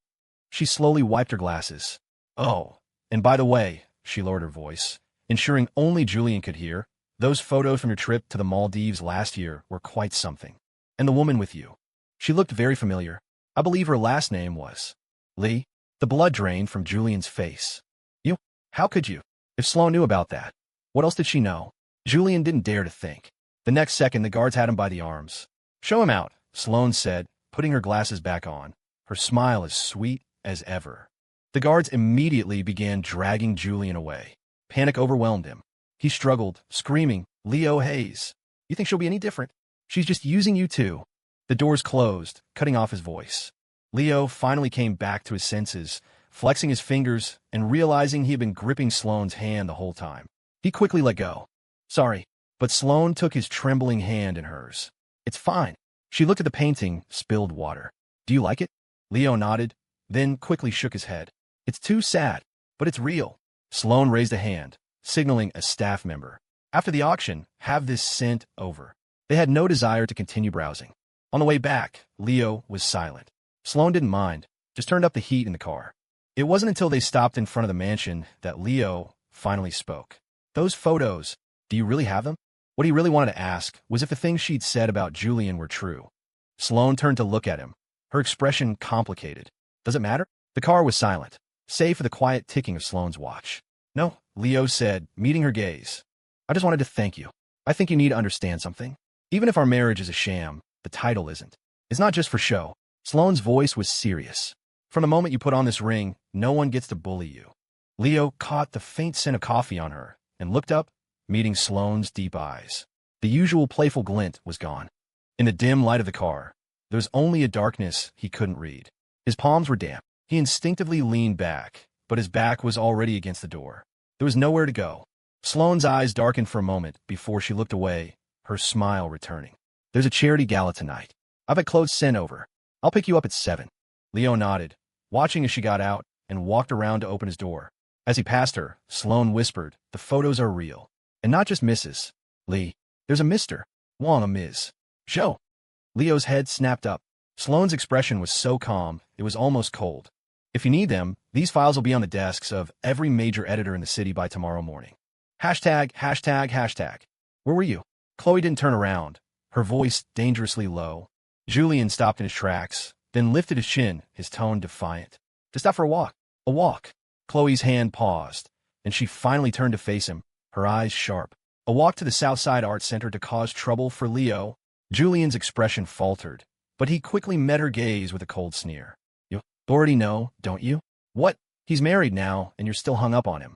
Speaker 1: She slowly wiped her glasses. Oh, and by the way, she lowered her voice, ensuring only Julian could hear, those photos from your trip to the Maldives last year were quite something. And the woman with you. She looked very familiar. I believe her last name was Lee. The blood drained from Julian's face. You? How could you? If Sloane knew about that, what else did she know? Julian didn't dare to think. The next second, the guards had him by the arms. Show him out, Sloane said, putting her glasses back on, her smile as sweet as ever. The guards immediately began dragging Julian away. Panic overwhelmed him. He struggled, screaming, Leo Hayes. You think she'll be any different? She's just using you too. The doors closed, cutting off his voice. Leo finally came back to his senses, flexing his fingers and realizing he had been gripping Sloane's hand the whole time. He quickly let go. Sorry, but Sloane took his trembling hand in hers. It's fine. She looked at the painting, spilled water. Do you like it? Leo nodded, then quickly shook his head. It's too sad, but it's real. Sloane raised a hand, signaling a staff member. After the auction, have this sent over. They had no desire to continue browsing. On the way back, Leo was silent. Sloane didn't mind, just turned up the heat in the car. It wasn't until they stopped in front of the mansion that Leo finally spoke. Those photos, do you really have them? What he really wanted to ask was if the things she'd said about Julian were true. Sloane turned to look at him, her expression complicated. Does it matter? The car was silent, save for the quiet ticking of Sloane's watch. No, Leo said, meeting her gaze. I just wanted to thank you. I think you need to understand something. Even if our marriage is a sham, the title isn't. It's not just for show. Sloane's voice was serious. From the moment you put on this ring, no one gets to bully you. Leo caught the faint scent of coffee on her and looked up, meeting Sloane's deep eyes. The usual playful glint was gone. In the dim light of the car, there was only a darkness he couldn't read. His palms were damp. He instinctively leaned back, but his back was already against the door. There was nowhere to go. Sloane's eyes darkened for a moment before she looked away, her smile returning. There's a charity gala tonight. I've had clothes sent over. I'll pick you up at 7. Leo nodded, watching as she got out and walked around to open his door. As he passed her, Sloane whispered, the photos are real. And not just Mrs. Lee. There's a Mr. Wong, a Ms. Show. Leo's head snapped up. Sloane's expression was so calm, it was almost cold. If you need them, these files will be on the desks of every major editor in the city by tomorrow morning. Hashtag, hashtag, hashtag. Where were you? Khloe didn't turn around, her voice dangerously low. Julian stopped in his tracks, then lifted his chin, his tone defiant. To stop for a walk. A walk. Khloe's hand paused, and she finally turned to face him, her eyes sharp. A walk to the Southside Art Center to cause trouble for Leo. Julian's expression faltered, but he quickly met her gaze with a cold sneer. You already know, don't you? What? He's married now, and you're still hung up on him.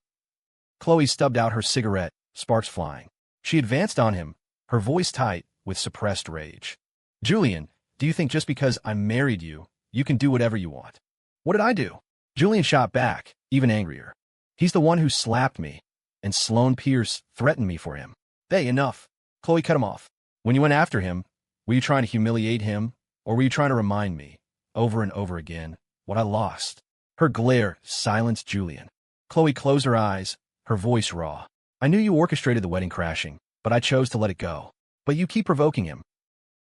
Speaker 1: Khloe stubbed out her cigarette, sparks flying. She advanced on him, her voice tight with suppressed rage. Julian, do you think just because I married you, you can do whatever you want? What did I do? Julian shot back, even angrier. He's the one who slapped me, and Sloane Pierce threatened me for him. Hey, enough. Khloe cut him off. When you went after him, were you trying to humiliate him, or were you trying to remind me, over and over again, what I lost? Her glare silenced Julian. Khloe closed her eyes, her voice raw. I knew you orchestrated the wedding crashing, but I chose to let it go. But you keep provoking him.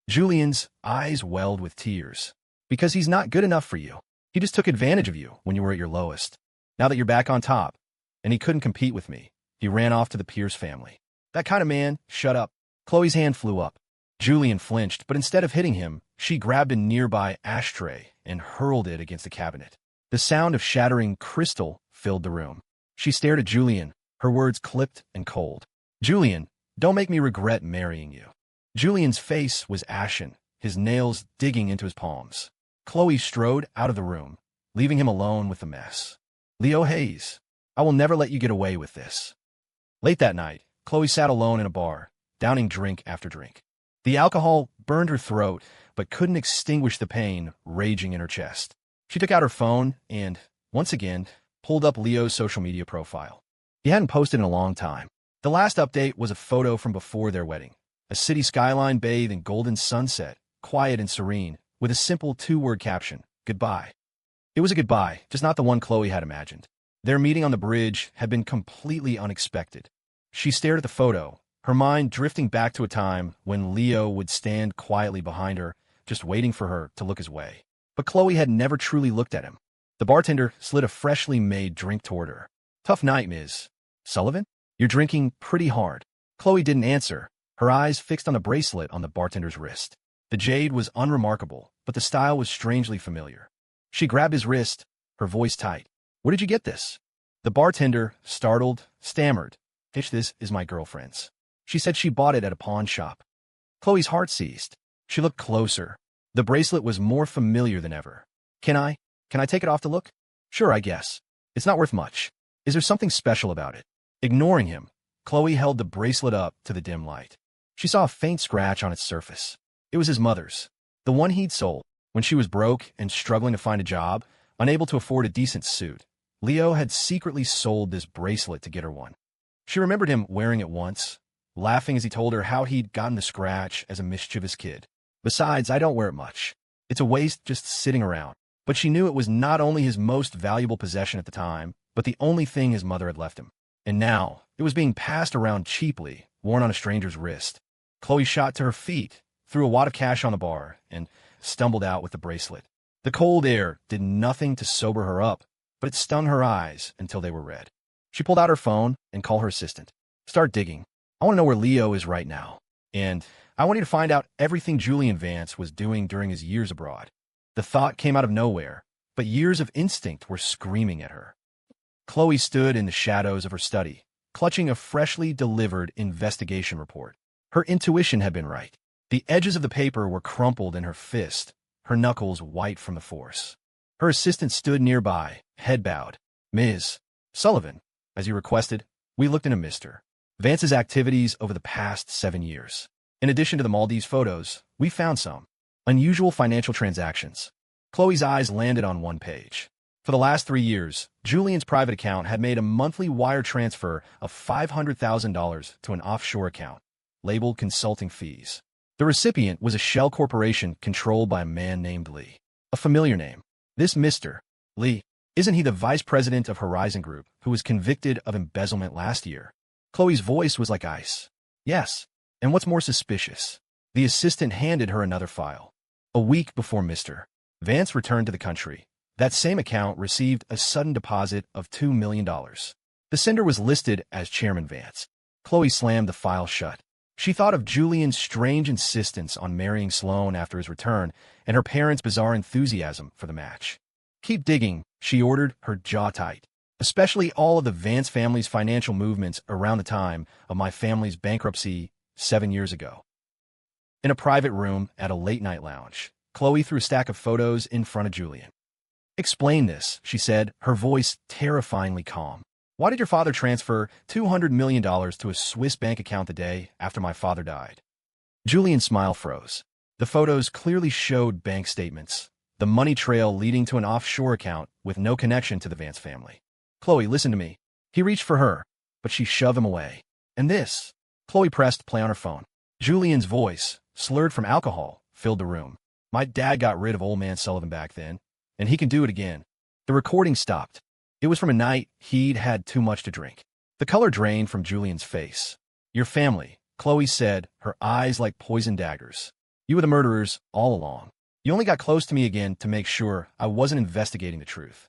Speaker 1: Julian's eyes welled with tears. Because he's not good enough for you. He just took advantage of you when you were at your lowest. Now that you're back on top, and he couldn't compete with me, he ran off to the Pierce family. That kind of man, shut up. Khloe's hand flew up. Julian flinched, but instead of hitting him, she grabbed a nearby ashtray and hurled it against the cabinet. The sound of shattering crystal filled the room. She stared at Julian, her words clipped and cold. Julian, don't make me regret marrying you. Julian's face was ashen, his nails digging into his palms. Khloe strode out of the room, leaving him alone with the mess. Leo Hayes, I will never let you get away with this. Late that night, Khloe sat alone in a bar, downing drink after drink. The alcohol burned her throat, but couldn't extinguish the pain raging in her chest. She took out her phone and, once again, pulled up Leo's social media profile. He hadn't posted in a long time. The last update was a photo from before their wedding. A city skyline bathed in golden sunset, quiet and serene, with a simple two-word caption, goodbye. It was a goodbye, just not the one Khloe had imagined. Their meeting on the bridge had been completely unexpected. She stared at the photo, her mind drifting back to a time when Leo would stand quietly behind her, just waiting for her to look his way. But Khloe had never truly looked at him. The bartender slid a freshly made drink toward her. Tough night, Ms. Sullivan? You're drinking pretty hard. Khloe didn't answer, her eyes fixed on the bracelet on the bartender's wrist. The jade was unremarkable, but the style was strangely familiar. She grabbed his wrist, her voice tight. Where did you get this? The bartender, startled, stammered. This is my girlfriend's. She said she bought it at a pawn shop. Khloe's heart seized. She looked closer. The bracelet was more familiar than ever. Can I take it off to look? Sure, I guess. It's not worth much. Is there something special about it? Ignoring him, Khloe held the bracelet up to the dim light. She saw a faint scratch on its surface. It was his mother's, the one he'd sold. When she was broke and struggling to find a job, unable to afford a decent suit, Leo had secretly sold this bracelet to get her one. She remembered him wearing it once, laughing as he told her how he'd gotten the scratch as a mischievous kid. Besides, I don't wear it much. It's a waste just sitting around. But she knew it was not only his most valuable possession at the time, but the only thing his mother had left him. And now, it was being passed around cheaply, worn on a stranger's wrist. Khloe shot to her feet, threw a wad of cash on the bar, and stumbled out with the bracelet. The cold air did nothing to sober her up, but it stung her eyes until they were red. She pulled out her phone and called her assistant. Start digging. I want to know where Leo is right now. And I want you to find out everything Julian Vance was doing during his years abroad. The thought came out of nowhere, but years of instinct were screaming at her. Khloe stood in the shadows of her study, clutching a freshly delivered investigation report. Her intuition had been right. The edges of the paper were crumpled in her fist, her knuckles white from the force. Her assistant stood nearby, head bowed. Ms. Sullivan, as you requested, we looked into Mr. Vance's activities over the past 7 years. In addition to the Maldives photos, we found some unusual financial transactions. Khloe's eyes landed on one page. For the last 3 years, Julian's private account had made a monthly wire transfer of $500,000 to an offshore account, labeled consulting fees. The recipient was a shell corporation controlled by a man named Lee. A familiar name. This Mr. Lee, isn't he the vice president of Horizon Group who was convicted of embezzlement last year? Khloe's voice was like ice. Yes. And what's more suspicious? The assistant handed her another file. A week before Mr. Vance returned to the country, that same account received a sudden deposit of $2 million. The sender was listed as Chairman Vance. Khloe slammed the file shut. She thought of Julian's strange insistence on marrying Sloane after his return and her parents' bizarre enthusiasm for the match. Keep digging, she ordered, her jaw tight. Especially all of the Vance family's financial movements around the time of my family's bankruptcy 7 years ago. In a private room at a late-night lounge, Khloe threw a stack of photos in front of Julian. Explain this, she said, her voice terrifyingly calm. Why did your father transfer $200 million to a Swiss bank account the day after my father died? Julian's smile froze. The photos clearly showed bank statements, the money trail leading to an offshore account with no connection to the Vance family. Khloe, listen to me. He reached for her, but she shoved him away. And this? Khloe pressed play on her phone. Julian's voice, slurred from alcohol, filled the room. My dad got rid of old man Sullivan back then, and he can do it again. The recording stopped. It was from a night he'd had too much to drink. The color drained from Julian's face. Your family, Khloe said, her eyes like poisoned daggers. You were the murderers all along. You only got close to me again to make sure I wasn't investigating the truth.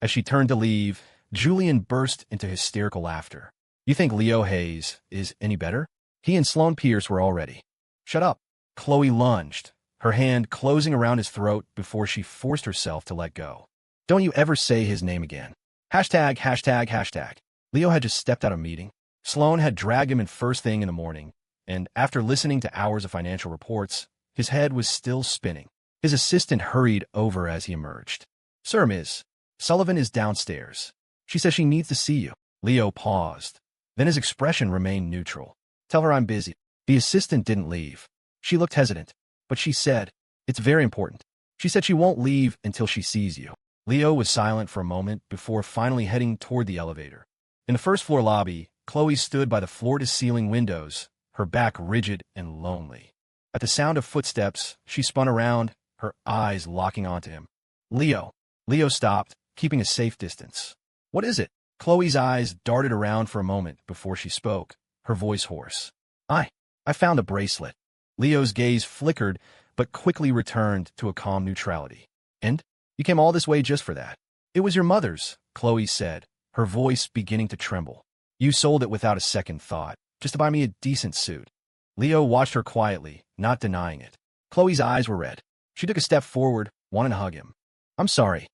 Speaker 1: As she turned to leave, Julian burst into hysterical laughter. You think Leo Hayes is any better? He and Sloane Pierce were already. Shut up. Khloe lunged, her hand closing around his throat before she forced herself to let go. Don't you ever say his name again. ####. Leo had just stepped out of a meeting. Sloane had dragged him in first thing in the morning, and after listening to hours of financial reports, his head was still spinning. His assistant hurried over as he emerged. Sir, Ms. Sullivan is downstairs. She says she needs to see you. Leo paused. Then his expression remained neutral. Tell her I'm busy. The assistant didn't leave. She looked hesitant, but she said, it's very important. She said she won't leave until she sees you. Leo was silent for a moment before finally heading toward the elevator. In the first-floor lobby, Khloe stood by the floor-to-ceiling windows, her back rigid and lonely. At the sound of footsteps, she spun around, her eyes locking onto him. Leo. Leo stopped, keeping a safe distance. What is it? Khloe's eyes darted around for a moment before she spoke, her voice hoarse. I found a bracelet. Leo's gaze flickered, but quickly returned to a calm neutrality. And? You came all this way just for that. It was your mother's, Khloe said, her voice beginning to tremble. You sold it without a second thought, just to buy me a decent suit. Leo watched her quietly, not denying it. Khloe's eyes were red. She took a step forward, wanting to hug him. I'm sorry.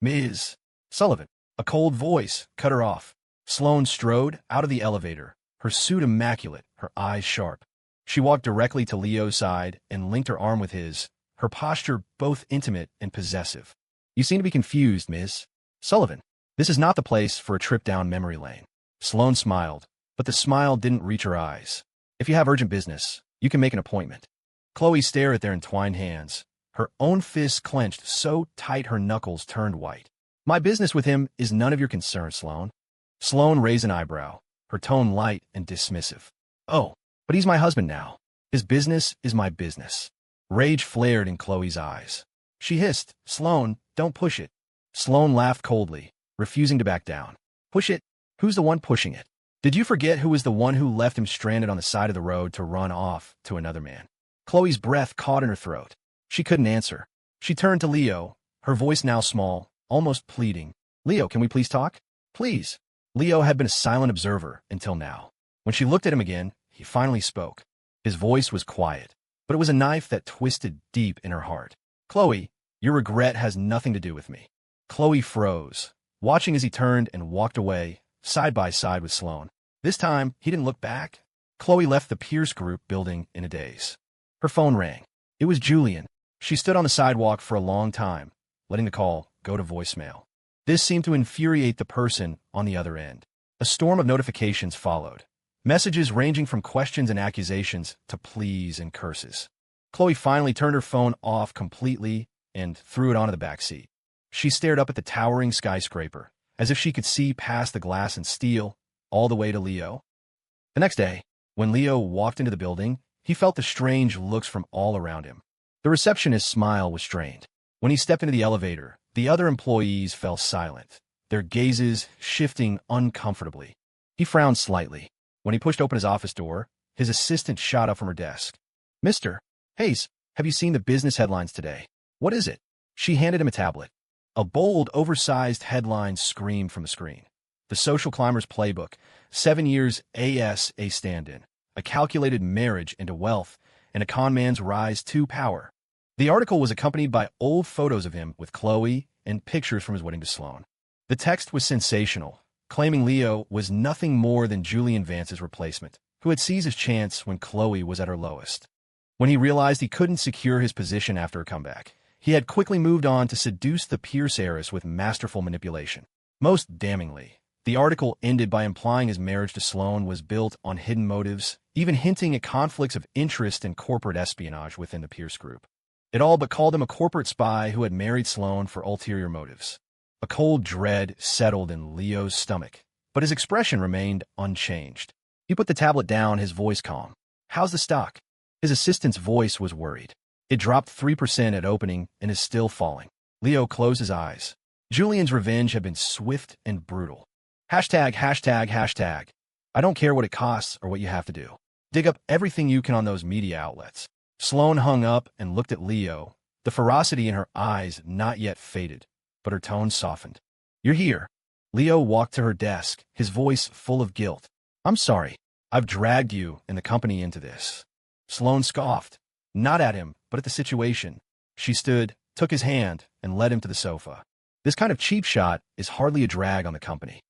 Speaker 1: Ms. Sullivan. A cold voice cut her off. Sloane strode out of the elevator, her suit immaculate, her eyes sharp. She walked directly to Leo's side and linked her arm with his, her posture both intimate and possessive. You seem to be confused, Ms. Sullivan. This is not the place for a trip down memory lane. Sloane smiled, but the smile didn't reach her eyes. If you have urgent business, you can make an appointment. Khloe stared at their entwined hands, her own fists clenched so tight her knuckles turned white. My business with him is none of your concern, Sloane. Sloane raised an eyebrow, her tone light and dismissive. Oh, but he's my husband now. His business is my business. Rage flared in Khloe's eyes. She hissed, Sloane, don't push it. Sloane laughed coldly, refusing to back down. Push it? Who's the one pushing it? Did you forget who was the one who left him stranded on the side of the road to run off to another man? Khloe's breath caught in her throat. She couldn't answer. She turned to Leo, her voice now small, almost pleading. Leo, can we please talk? Please. Leo had been a silent observer until now. When she looked at him again, he finally spoke. His voice was quiet, but it was a knife that twisted deep in her heart. Khloe, your regret has nothing to do with me. Khloe froze, watching as he turned and walked away, side by side with Sloane. This time, he didn't look back. Khloe left the Pierce Group building in a daze. Her phone rang. It was Julian. She stood on the sidewalk for a long time, letting the call go to voicemail. This seemed to infuriate the person on the other end. A storm of notifications followed. Messages ranging from questions and accusations to pleas and curses. Khloe finally turned her phone off completely and threw it onto the back seat. She stared up at the towering skyscraper, as if she could see past the glass and steel, all the way to Leo. The next day, when Leo walked into the building, he felt the strange looks from all around him. The receptionist's smile was strained. When he stepped into the elevator, the other employees fell silent, their gazes shifting uncomfortably. He frowned slightly. When he pushed open his office door, his assistant shot up from her desk. Mr. Hayes, have you seen the business headlines today? What is it? She handed him a tablet. A bold, oversized headline screamed from the screen. The Social Climber's Playbook, 7 years ASA stand-in, a calculated marriage into wealth, and a con man's rise to power. The article was accompanied by old photos of him with Khloe and pictures from his wedding to Sloane. The text was sensational, claiming Leo was nothing more than Julian Vance's replacement, who had seized his chance when Khloe was at her lowest. When he realized he couldn't secure his position after a comeback, he had quickly moved on to seduce the Pierce heiress with masterful manipulation. Most damningly, The article ended by implying his marriage to Sloane was built on hidden motives, even hinting at conflicts of interest and corporate espionage within the Pierce group. It all but called him a corporate spy who had married Sloane for ulterior motives. A cold dread settled in Leo's stomach, but his expression remained unchanged. He put the tablet down, his voice calm. "How's the stock?" His assistant's voice was worried. "It dropped 3% at opening and is still falling." Leo closed his eyes. Julian's revenge had been swift and brutal. Hashtag, hashtag, hashtag. I don't care what it costs or what you have to do. Dig up everything you can on those media outlets. Sloane hung up and looked at Leo, the ferocity in her eyes not yet faded, but her tone softened. "You're here." Leo walked to her desk, his voice full of guilt. "I'm sorry. I've dragged you and the company into this." Sloane scoffed, not at him, but at the situation. She stood, took his hand, and led him to the sofa. "This kind of cheap shot is hardly a drag on the company."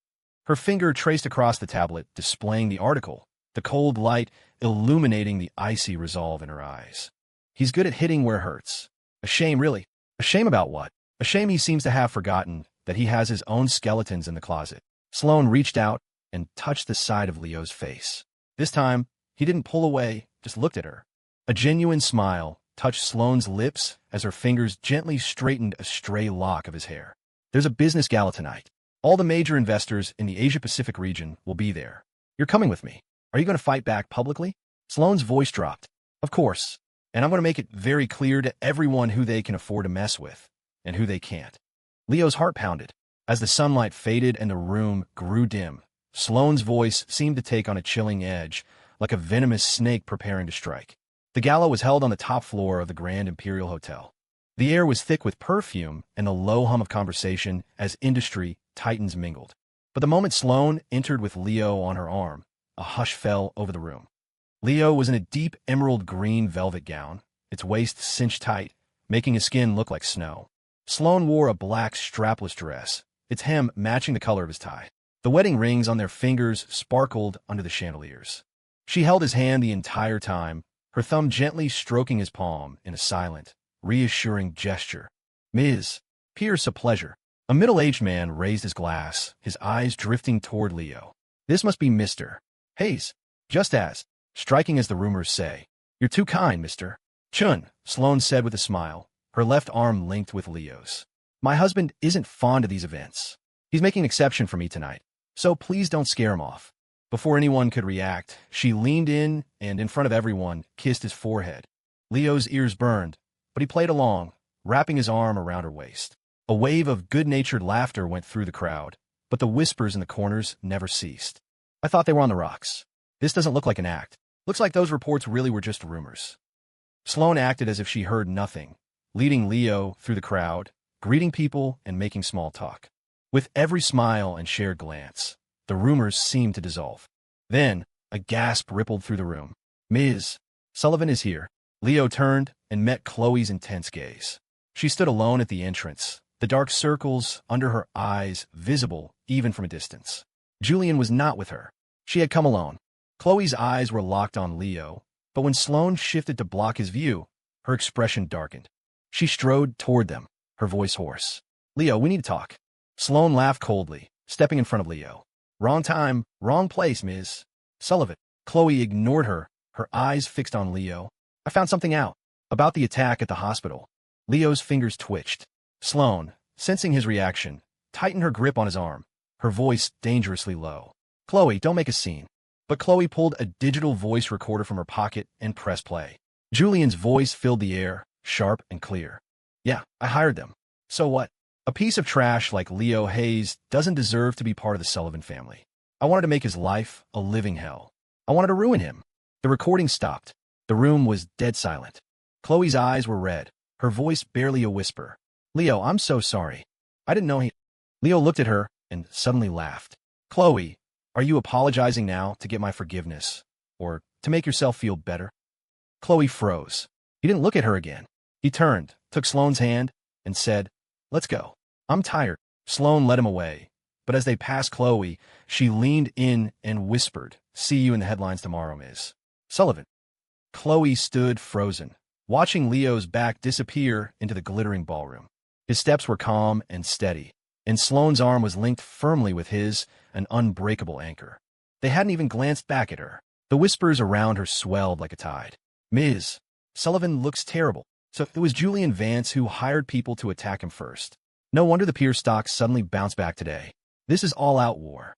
Speaker 1: Her finger traced across the tablet, displaying the article, the cold light illuminating the icy resolve in her eyes. "He's good at hitting where it hurts. A shame, really. A shame about what? A shame he seems to have forgotten that he has his own skeletons in the closet." Sloane reached out and touched the side of Leo's face. This time, he didn't pull away, just looked at her. A genuine smile touched Sloane's lips as her fingers gently straightened a stray lock of his hair. "There's a business gala tonight. All the major investors in the Asia-Pacific region will be there. You're coming with me. Are you going to fight back publicly?" Sloane's voice dropped. "Of course. And I'm going to make it very clear to everyone who they can afford to mess with and who they can't." Leo's heart pounded. As the sunlight faded and the room grew dim, Sloane's voice seemed to take on a chilling edge, like a venomous snake preparing to strike. The gala was held on the top floor of the Grand Imperial Hotel. The air was thick with perfume and the low hum of conversation as industry titans mingled. But the moment Sloane entered with Leo on her arm, a hush fell over the room. Leo was in a deep emerald green velvet gown, its waist cinched tight, making his skin look like snow. Sloane wore a black strapless dress, its hem matching the color of his tie. The wedding rings on their fingers sparkled under the chandeliers. She held his hand the entire time, her thumb gently stroking his palm in a silent, reassuring gesture. "Ms. Pierce, a pleasure." A middle-aged man raised his glass, his eyes drifting toward Leo. "This must be Mr. Hayes, just as striking as the rumors say." "You're too kind, Mr. Chun," Sloane said with a smile, her left arm linked with Leo's. "My husband isn't fond of these events. He's making an exception for me tonight, so please don't scare him off." Before anyone could react, she leaned in and, in front of everyone, kissed his forehead. Leo's ears burned, but he played along, wrapping his arm around her waist. A wave of good-natured laughter went through the crowd, but the whispers in the corners never ceased. "I thought they were on the rocks. This doesn't look like an act. Looks like those reports really were just rumors." Sloane acted as if she heard nothing, leading Leo through the crowd, greeting people and making small talk. With every smile and shared glance, the rumors seemed to dissolve. Then, a gasp rippled through the room. "Ms. Sullivan is here." Leo turned and met Khloe's intense gaze. She stood alone at the entrance, the dark circles under her eyes visible even from a distance. Julian was not with her. She had come alone. Khloe's eyes were locked on Leo, but when Sloane shifted to block his view, her expression darkened. She strode toward them, her voice hoarse. "Leo, we need to talk." Sloane laughed coldly, stepping in front of Leo. "Wrong time, wrong place, Ms. Sullivan." Khloe ignored her, her eyes fixed on Leo. "I found something out about the attack at the hospital." Leo's fingers twitched. Sloane, sensing his reaction, tightened her grip on his arm, her voice dangerously low. "Khloe, don't make a scene." But Khloe pulled a digital voice recorder from her pocket and pressed play. Julian's voice filled the air, sharp and clear. "Yeah, I hired them. So what? A piece of trash like Leo Hayes doesn't deserve to be part of the Sullivan family. I wanted to make his life a living hell. I wanted to ruin him." The recording stopped. The room was dead silent. Khloe's eyes were red, her voice barely a whisper. "Leo, I'm so sorry. I didn't know he—" Leo looked at her and suddenly laughed. "Khloe, are you apologizing now to get my forgiveness, or to make yourself feel better?" Khloe froze. He didn't look at her again. He turned, took Sloane's hand, and said, "Let's go. I'm tired." Sloane led him away, but as they passed Khloe, she leaned in and whispered, "See you in the headlines tomorrow, Ms. Sullivan." Khloe stood frozen, watching Leo's back disappear into the glittering ballroom. His steps were calm and steady, and Sloane's arm was linked firmly with his, an unbreakable anchor. They hadn't even glanced back at her. The whispers around her swelled like a tide. Ms. Sullivan looks terrible. So it was Julian Vance who hired people to attack him first. No wonder the Pierce stocks suddenly bounced back today. This is all-out war.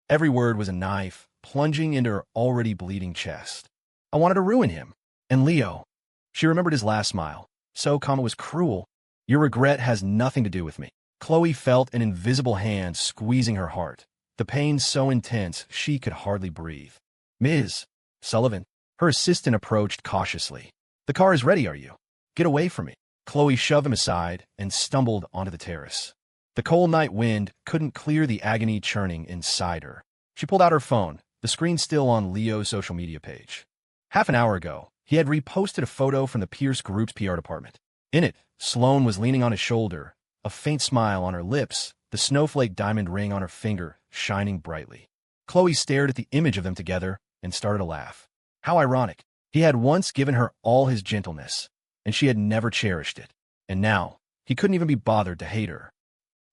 Speaker 1: Every word was a knife, plunging into her already bleeding chest. I wanted to ruin him. And Leo. She remembered his last smile. So, was cruel. Your regret has nothing to do with me. Khloe felt an invisible hand squeezing her heart. The pain so intense she could hardly breathe. Ms. Sullivan. Her assistant approached cautiously. The car is ready, are you? Get away from me. Khloe shoved him aside and stumbled onto the terrace. The cold night wind couldn't clear the agony churning inside her. She pulled out her phone, the screen still on Leo's social media page. Half an hour ago, he had reposted a photo from the Pierce Group's PR department. In it, Sloane was leaning on his shoulder, a faint smile on her lips, the snowflake diamond ring on her finger shining brightly. Khloe stared at the image of them together and started to laugh. How ironic. He had once given her all his gentleness, and she had never cherished it. And now, he couldn't even be bothered to hate her.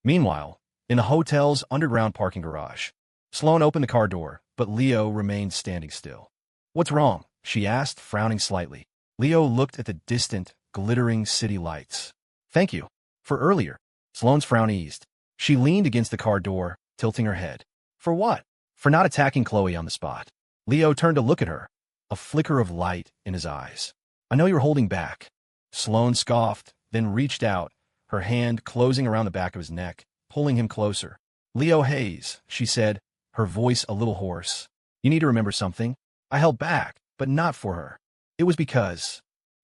Speaker 1: Meanwhile, in the hotel's underground parking garage, Sloane opened the car door, but Leo remained standing still. What's wrong? She asked, frowning slightly. Leo looked at the distant, glittering city lights. Thank you. For earlier. Sloane's frown eased. She leaned against the car door, tilting her head. For what? For not attacking Khloe on the spot. Leo turned to look at her, a flicker of light in his eyes. I know you're holding back. Sloane scoffed, then reached out, her hand closing around the back of his neck, pulling him closer. Leo Hayes, she said, her voice a little hoarse. You need to remember something. I held back, but not for her. It was because...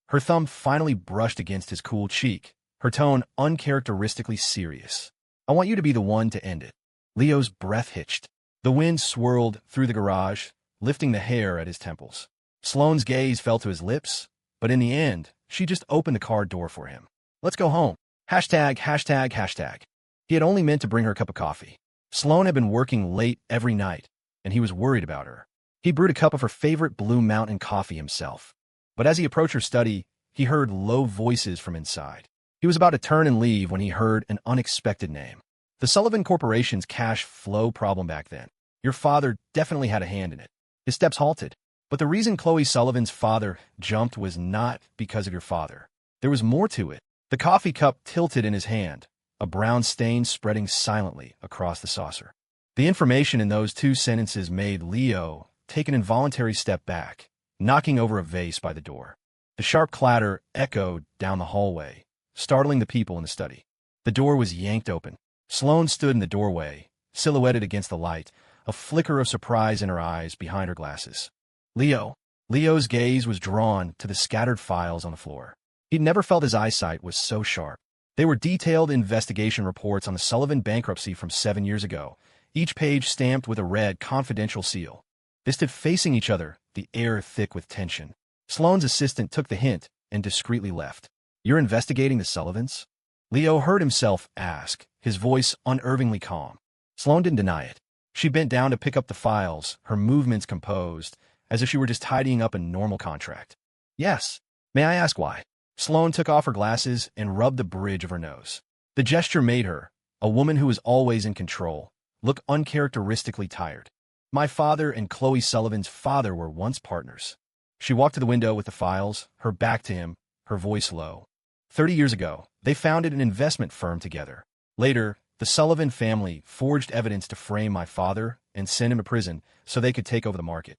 Speaker 1: Her thumb finally brushed against his cool cheek, her tone uncharacteristically serious. I want you to be the one to end it. Leo's breath hitched. The wind swirled through the garage, lifting the hair at his temples. Sloane's gaze fell to his lips, but in the end, she just opened the car door for him. Let's go home. ####. He had only meant to bring her a cup of coffee. Sloane had been working late every night, and he was worried about her. He brewed a cup of her favorite Blue Mountain coffee himself. But as he approached her study, he heard low voices from inside. He was about to turn and leave when he heard an unexpected name. The Sullivan Corporation's cash flow problem back then. Your father definitely had a hand in it. His steps halted. But the reason Khloe Sullivan's father jumped was not because of your father. There was more to it. The coffee cup tilted in his hand, a brown stain spreading silently across the saucer. The information in those two sentences made Leo take an involuntary step back, knocking over a vase by the door. The sharp clatter echoed down the hallway, startling the people in the study. The door was yanked open. Sloane stood in the doorway, silhouetted against the light, a flicker of surprise in her eyes behind her glasses. Leo's gaze was drawn to the scattered files on the floor. He'd never felt his eyesight was so sharp. They were detailed investigation reports on the Sullivan bankruptcy from 7 years ago, each page stamped with a red confidential seal. They stood facing each other, the air thick with tension. Sloane's assistant took the hint and discreetly left. You're investigating the Sullivans? Leo heard himself ask, his voice unervingly calm. Sloane didn't deny it. She bent down to pick up the files, her movements composed, as if she were just tidying up a normal contract. Yes. May I ask why? Sloane took off her glasses and rubbed the bridge of her nose. The gesture made her, a woman who was always in control, look uncharacteristically tired. My father and Khloe Sullivan's father were once partners. She walked to the window with the files, her back to him, her voice low. 30 years ago, they founded an investment firm together. Later, the Sullivan family forged evidence to frame my father and send him to prison so they could take over the market.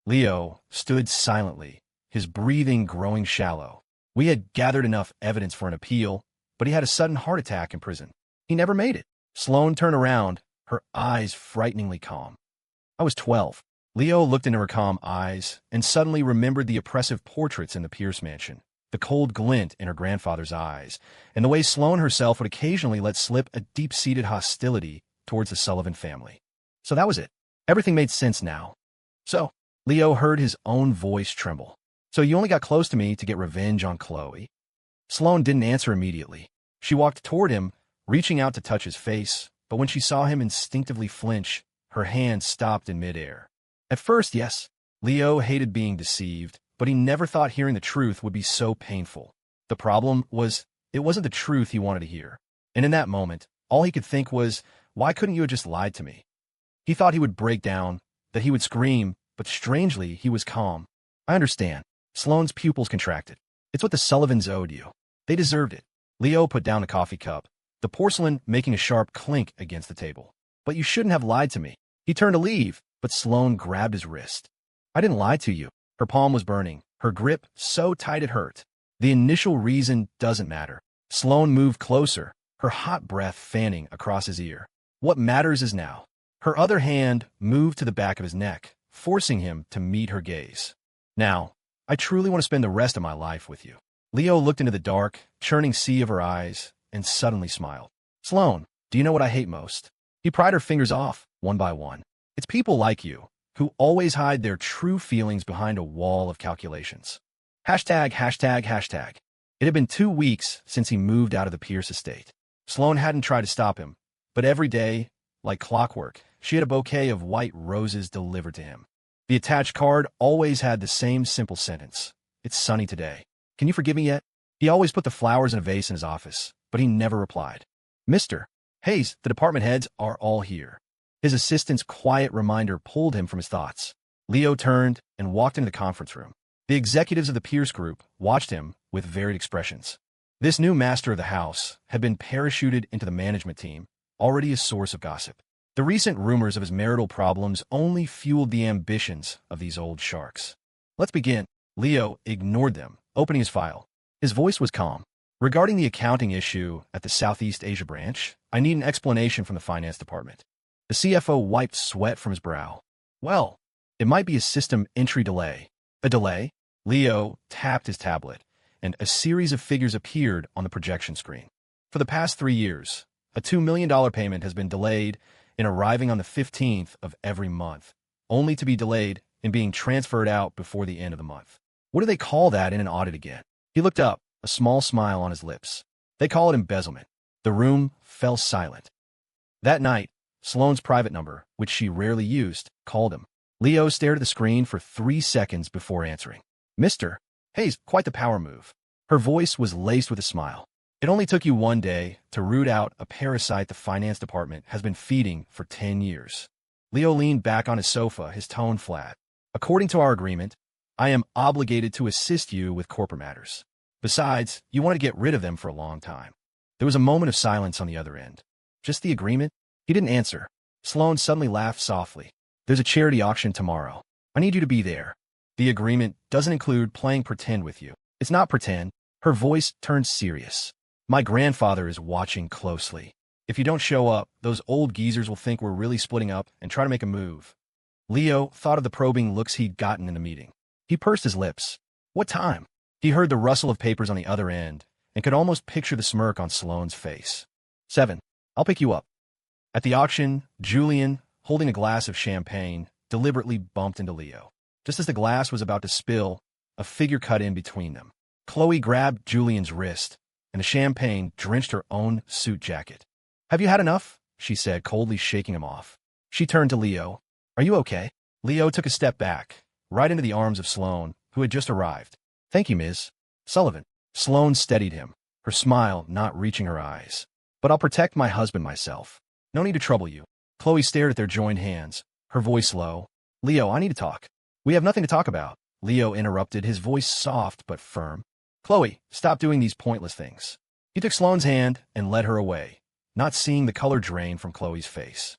Speaker 1: Leo stood silently, his breathing growing shallow. We had gathered enough evidence for an appeal, but he had a sudden heart attack in prison. He never made it. Sloane turned around, her eyes frighteningly calm. I was 12. Leo looked into her calm eyes and suddenly remembered the oppressive portraits in the Pierce mansion, the cold glint in her grandfather's eyes, and the way Sloane herself would occasionally let slip a deep-seated hostility towards the Sullivan family. So that was it. Everything made sense now. So, Leo heard his own voice tremble. So you only got close to me to get revenge on Khloe? Sloane didn't answer immediately. She walked toward him, reaching out to touch his face, but when she saw him instinctively flinch, her hand stopped in midair. At first, yes, Leo hated being deceived, but he never thought hearing the truth would be so painful. The problem was, it wasn't the truth he wanted to hear. And in that moment, All he could think was, why couldn't you have just lied to me? He thought he would break down, that he would scream, but strangely, he was calm. I understand. Sloane's pupils contracted. It's what the Sullivans owed you. They deserved it. Leo put down the coffee cup, the porcelain making a sharp clink against the table. But you shouldn't have lied to me. He turned to leave, but Sloane grabbed his wrist. I didn't lie to you. Her palm was burning, her grip so tight it hurt. The initial reason doesn't matter. Sloane moved closer, her hot breath fanning across his ear. What matters is now. Her other hand moved to the back of his neck, forcing him to meet her gaze. Now, I truly want to spend the rest of my life with you. Leo looked into the dark, churning sea of her eyes, and suddenly smiled. Sloane, do you know what I hate most? He pried her fingers off, one by one. It's people like you, who always hide their true feelings behind a wall of calculations. Hashtag, hashtag, hashtag. It had been 2 weeks since he moved out of the Pierce estate. Sloane hadn't tried to stop him, but every day, like clockwork, she had a bouquet of white roses delivered to him. The attached card always had the same simple sentence. It's sunny today. Can you forgive me yet? He always put the flowers in a vase in his office, but he never replied. Mr. Hayes, the department heads are all here. His assistant's quiet reminder pulled him from his thoughts. Leo turned and walked into the conference room. The executives of the Pierce Group watched him with varied expressions. This new master of the house had been parachuted into the management team, already a source of gossip. The recent rumors of his marital problems only fueled the ambitions of these old sharks. Let's begin. Leo ignored them, opening his file. His voice was calm. Regarding the accounting issue at the Southeast Asia branch, I need an explanation from the finance department. The CFO wiped sweat from his brow. Well, it might be a system entry delay. A delay? Leo tapped his tablet, and a series of figures appeared on the projection screen. For the past 3 years, a $2 million payment has been delayed in arriving on the 15th of every month, only to be delayed in being transferred out before the end of the month. What do they call that in an audit again? He looked up, a small smile on his lips. They call it embezzlement. The room fell silent. That night, Sloane's private number, which she rarely used, called him. Leo stared at the screen for 3 seconds before answering. Mr. Hayes, quite the power move. Her voice was laced with a smile. It only took you 1 day to root out a parasite the finance department has been feeding for 10 years. Leo leaned back on his sofa, his tone flat. According to our agreement, I am obligated to assist you with corporate matters. Besides, you wanted to get rid of them for a long time. There was a moment of silence on the other end. Just the agreement? He didn't answer. Sloane suddenly laughed softly. There's a charity auction tomorrow. I need you to be there. The agreement doesn't include playing pretend with you. It's not pretend. Her voice turned serious. My grandfather is watching closely. If you don't show up, those old geezers will think we're really splitting up and try to make a move. Leo thought of the probing looks he'd gotten in the meeting. He pursed his lips. What time? He heard the rustle of papers on the other end and could almost picture the smirk on Sloane's face. 7. I'll pick you up. At the auction, Julian, holding a glass of champagne, deliberately bumped into Leo. Just as the glass was about to spill, a figure cut in between them. Khloe grabbed Julian's wrist, and the champagne drenched her own suit jacket. Have you had enough? She said, coldly shaking him off. She turned to Leo. Are you okay? Leo took a step back, right into the arms of Sloane, who had just arrived. Thank you, Ms. Sullivan. Sloane steadied him, her smile not reaching her eyes. But I'll protect my husband myself. No need to trouble you. Khloe stared at their joined hands, her voice low. Leo, I need to talk. We have nothing to talk about. Leo interrupted, his voice soft but firm. Khloe, stop doing these pointless things. He took Sloane's hand and led her away, not seeing the color drain from Khloe's face.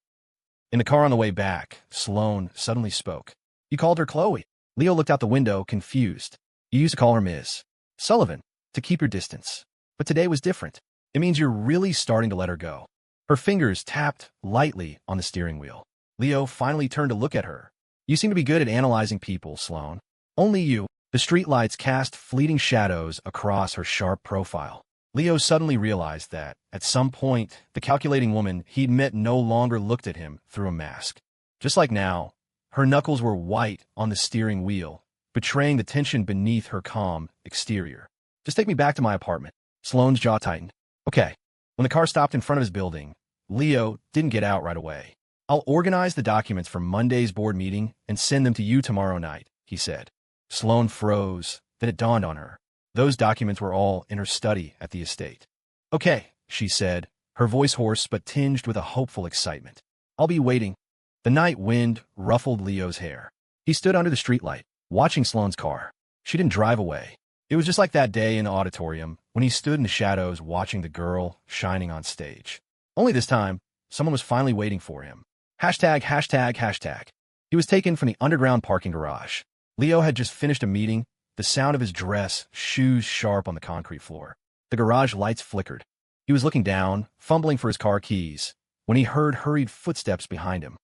Speaker 1: In the car on the way back, Sloane suddenly spoke. You called her Khloe. Leo looked out the window, confused. You used to call her Ms. Sullivan, to keep your distance. But today was different. It means you're really starting to let her go. Her fingers tapped lightly on the steering wheel. Leo finally turned to look at her. You seem to be good at analyzing people, Sloane. Only you. The streetlights cast fleeting shadows across her sharp profile. Leo suddenly realized that, at some point, the calculating woman he'd met no longer looked at him through a mask. Just like now, her knuckles were white on the steering wheel, betraying the tension beneath her calm exterior. Just take me back to my apartment. Sloane's jaw tightened. Okay. When the car stopped in front of his building, Leo didn't get out right away. I'll organize the documents for Monday's board meeting and send them to you tomorrow night, he said. Sloane froze, then it dawned on her. Those documents were all in her study at the estate. Okay, she said, her voice hoarse but tinged with a hopeful excitement. "I'll be waiting." The night wind ruffled Leo's hair. He stood under the streetlight, watching Sloane's car. She didn't drive away. It was just like that day in the auditorium when he stood in the shadows watching the girl shining on stage. Only this time, someone was finally waiting for him. Hashtag, hashtag, hashtag. He was taken from the underground parking garage. Leo had just finished a meeting, the sound of his dress, shoes sharp on the concrete floor. The garage lights flickered. He was looking down, fumbling for his car keys, when he heard hurried footsteps behind him.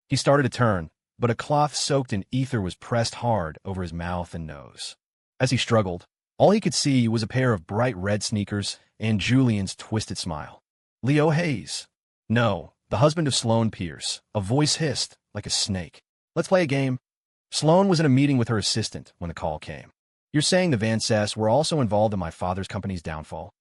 Speaker 1: He started to turn, but a cloth soaked in ether was pressed hard over his mouth and nose. As he struggled, all he could see was a pair of bright red sneakers and Julian's twisted smile. Leo Hayes. No, the husband of Sloane Pierce. A voice hissed, like a snake. "Let's play a game." Sloane was in a meeting with her assistant when the call came. "You're saying the Vances were also involved in my father's company's downfall?"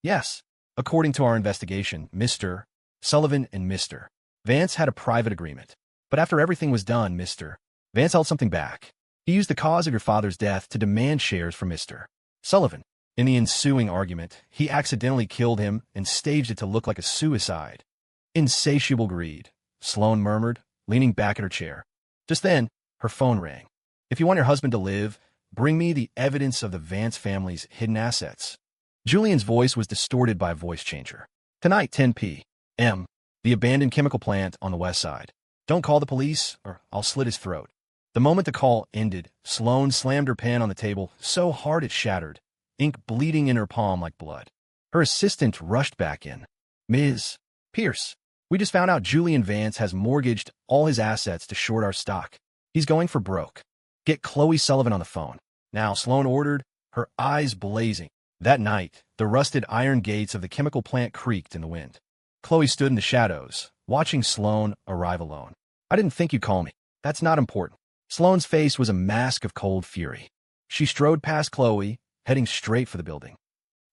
Speaker 1: "Yes. According to our investigation, Mr. Sullivan and Mr. Vance had a private agreement. But after everything was done, Mr. Vance held something back. He used the cause of your father's death to demand shares from Mr. Sullivan. In the ensuing argument, he accidentally killed him and staged it to look like a suicide." "Insatiable greed," Sloane murmured, leaning back in her chair. Just then, her phone rang. "If you want your husband to live, bring me the evidence of the Vance family's hidden assets." Julian's voice was distorted by a voice changer. "Tonight, 10 p.m. The abandoned chemical plant on the west side. Don't call the police, or I'll slit his throat." The moment the call ended, Sloane slammed her pen on the table so hard it shattered, ink bleeding in her palm like blood. Her assistant rushed back in. "Ms. Pierce, we just found out Julian Vance has mortgaged all his assets to short our stock. He's going for broke. Get Khloe Sullivan on the phone." "Now," Sloane ordered, her eyes blazing. That night, the rusted iron gates of the chemical plant creaked in the wind. Khloe stood in the shadows, watching Sloane arrive alone. "I didn't think you'd call me. That's not important." Sloane's face was a mask of cold fury. She strode past Khloe, heading straight for the building.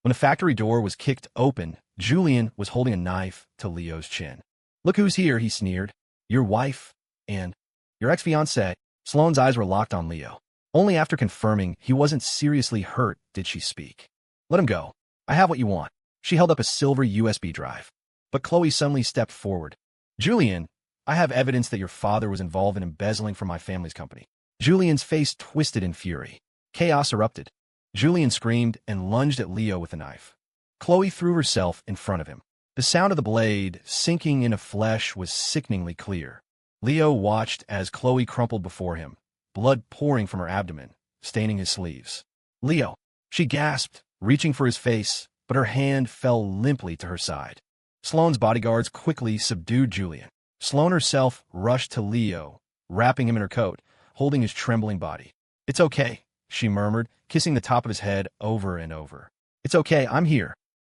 Speaker 1: When the factory door was kicked open, Julian was holding a knife to Leo's chin. "Look who's here," he sneered. "Your wife and your ex-fiancé." Sloane's eyes were locked on Leo. Only after confirming he wasn't seriously hurt did she speak. "Let him go. I have what you want." She held up a silver USB drive. But Khloe suddenly stepped forward. "Julian, I have evidence that your father was involved in embezzling from my family's company." Julian's face twisted in fury. Chaos erupted. Julian screamed and lunged at Leo with a knife. Khloe threw herself in front of him. The sound of the blade sinking into flesh was sickeningly clear. Leo watched as Khloe crumpled before him, blood pouring from her abdomen, staining his sleeves. "Leo!" She gasped, reaching for his face, but her hand fell limply to her side. Sloane's bodyguards quickly subdued Julian. Sloane herself rushed to Leo, wrapping him in her coat, holding his trembling body. "It's okay," she murmured, kissing the top of his head over and over. "It's okay, I'm here."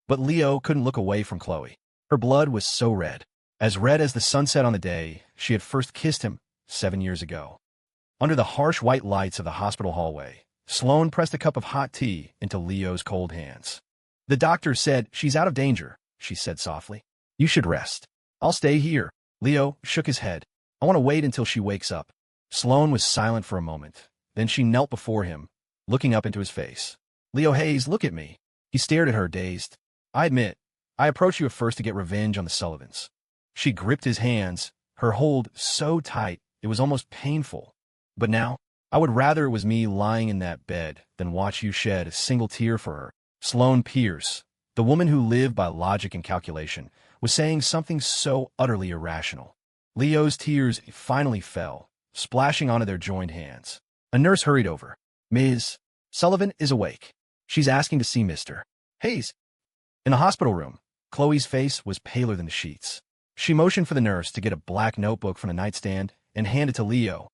Speaker 1: But Leo couldn't look away from Khloe. Her blood was so red as the sunset on the day she had first kissed him 7 years ago. Under the harsh white lights of the hospital hallway, Sloane pressed a cup of hot tea into Leo's cold hands. "The doctor said she's out of danger," she said softly. "You should rest." "I'll stay here." Leo shook his head. "I want to wait until she wakes up." Sloane was silent for a moment. Then she knelt before him, looking up into his face. "Leo Hayes, look at me." He stared at her, dazed. "I admit, I approached you at first to get revenge on the Sullivans." She gripped his hands, her hold so tight it was almost painful. "But now, I would rather it was me lying in that bed than watch you shed a single tear for her." Sloane Pierce, the woman who lived by logic and calculation, was saying something so utterly irrational. Leo's tears finally fell, splashing onto their joined hands. A nurse hurried over. "Ms. Sullivan is awake. She's asking to see Mr. Hayes." In the hospital room, Khloe's face was paler than the sheets. She motioned for the nurse to get a black notebook from the nightstand and hand it to Leo.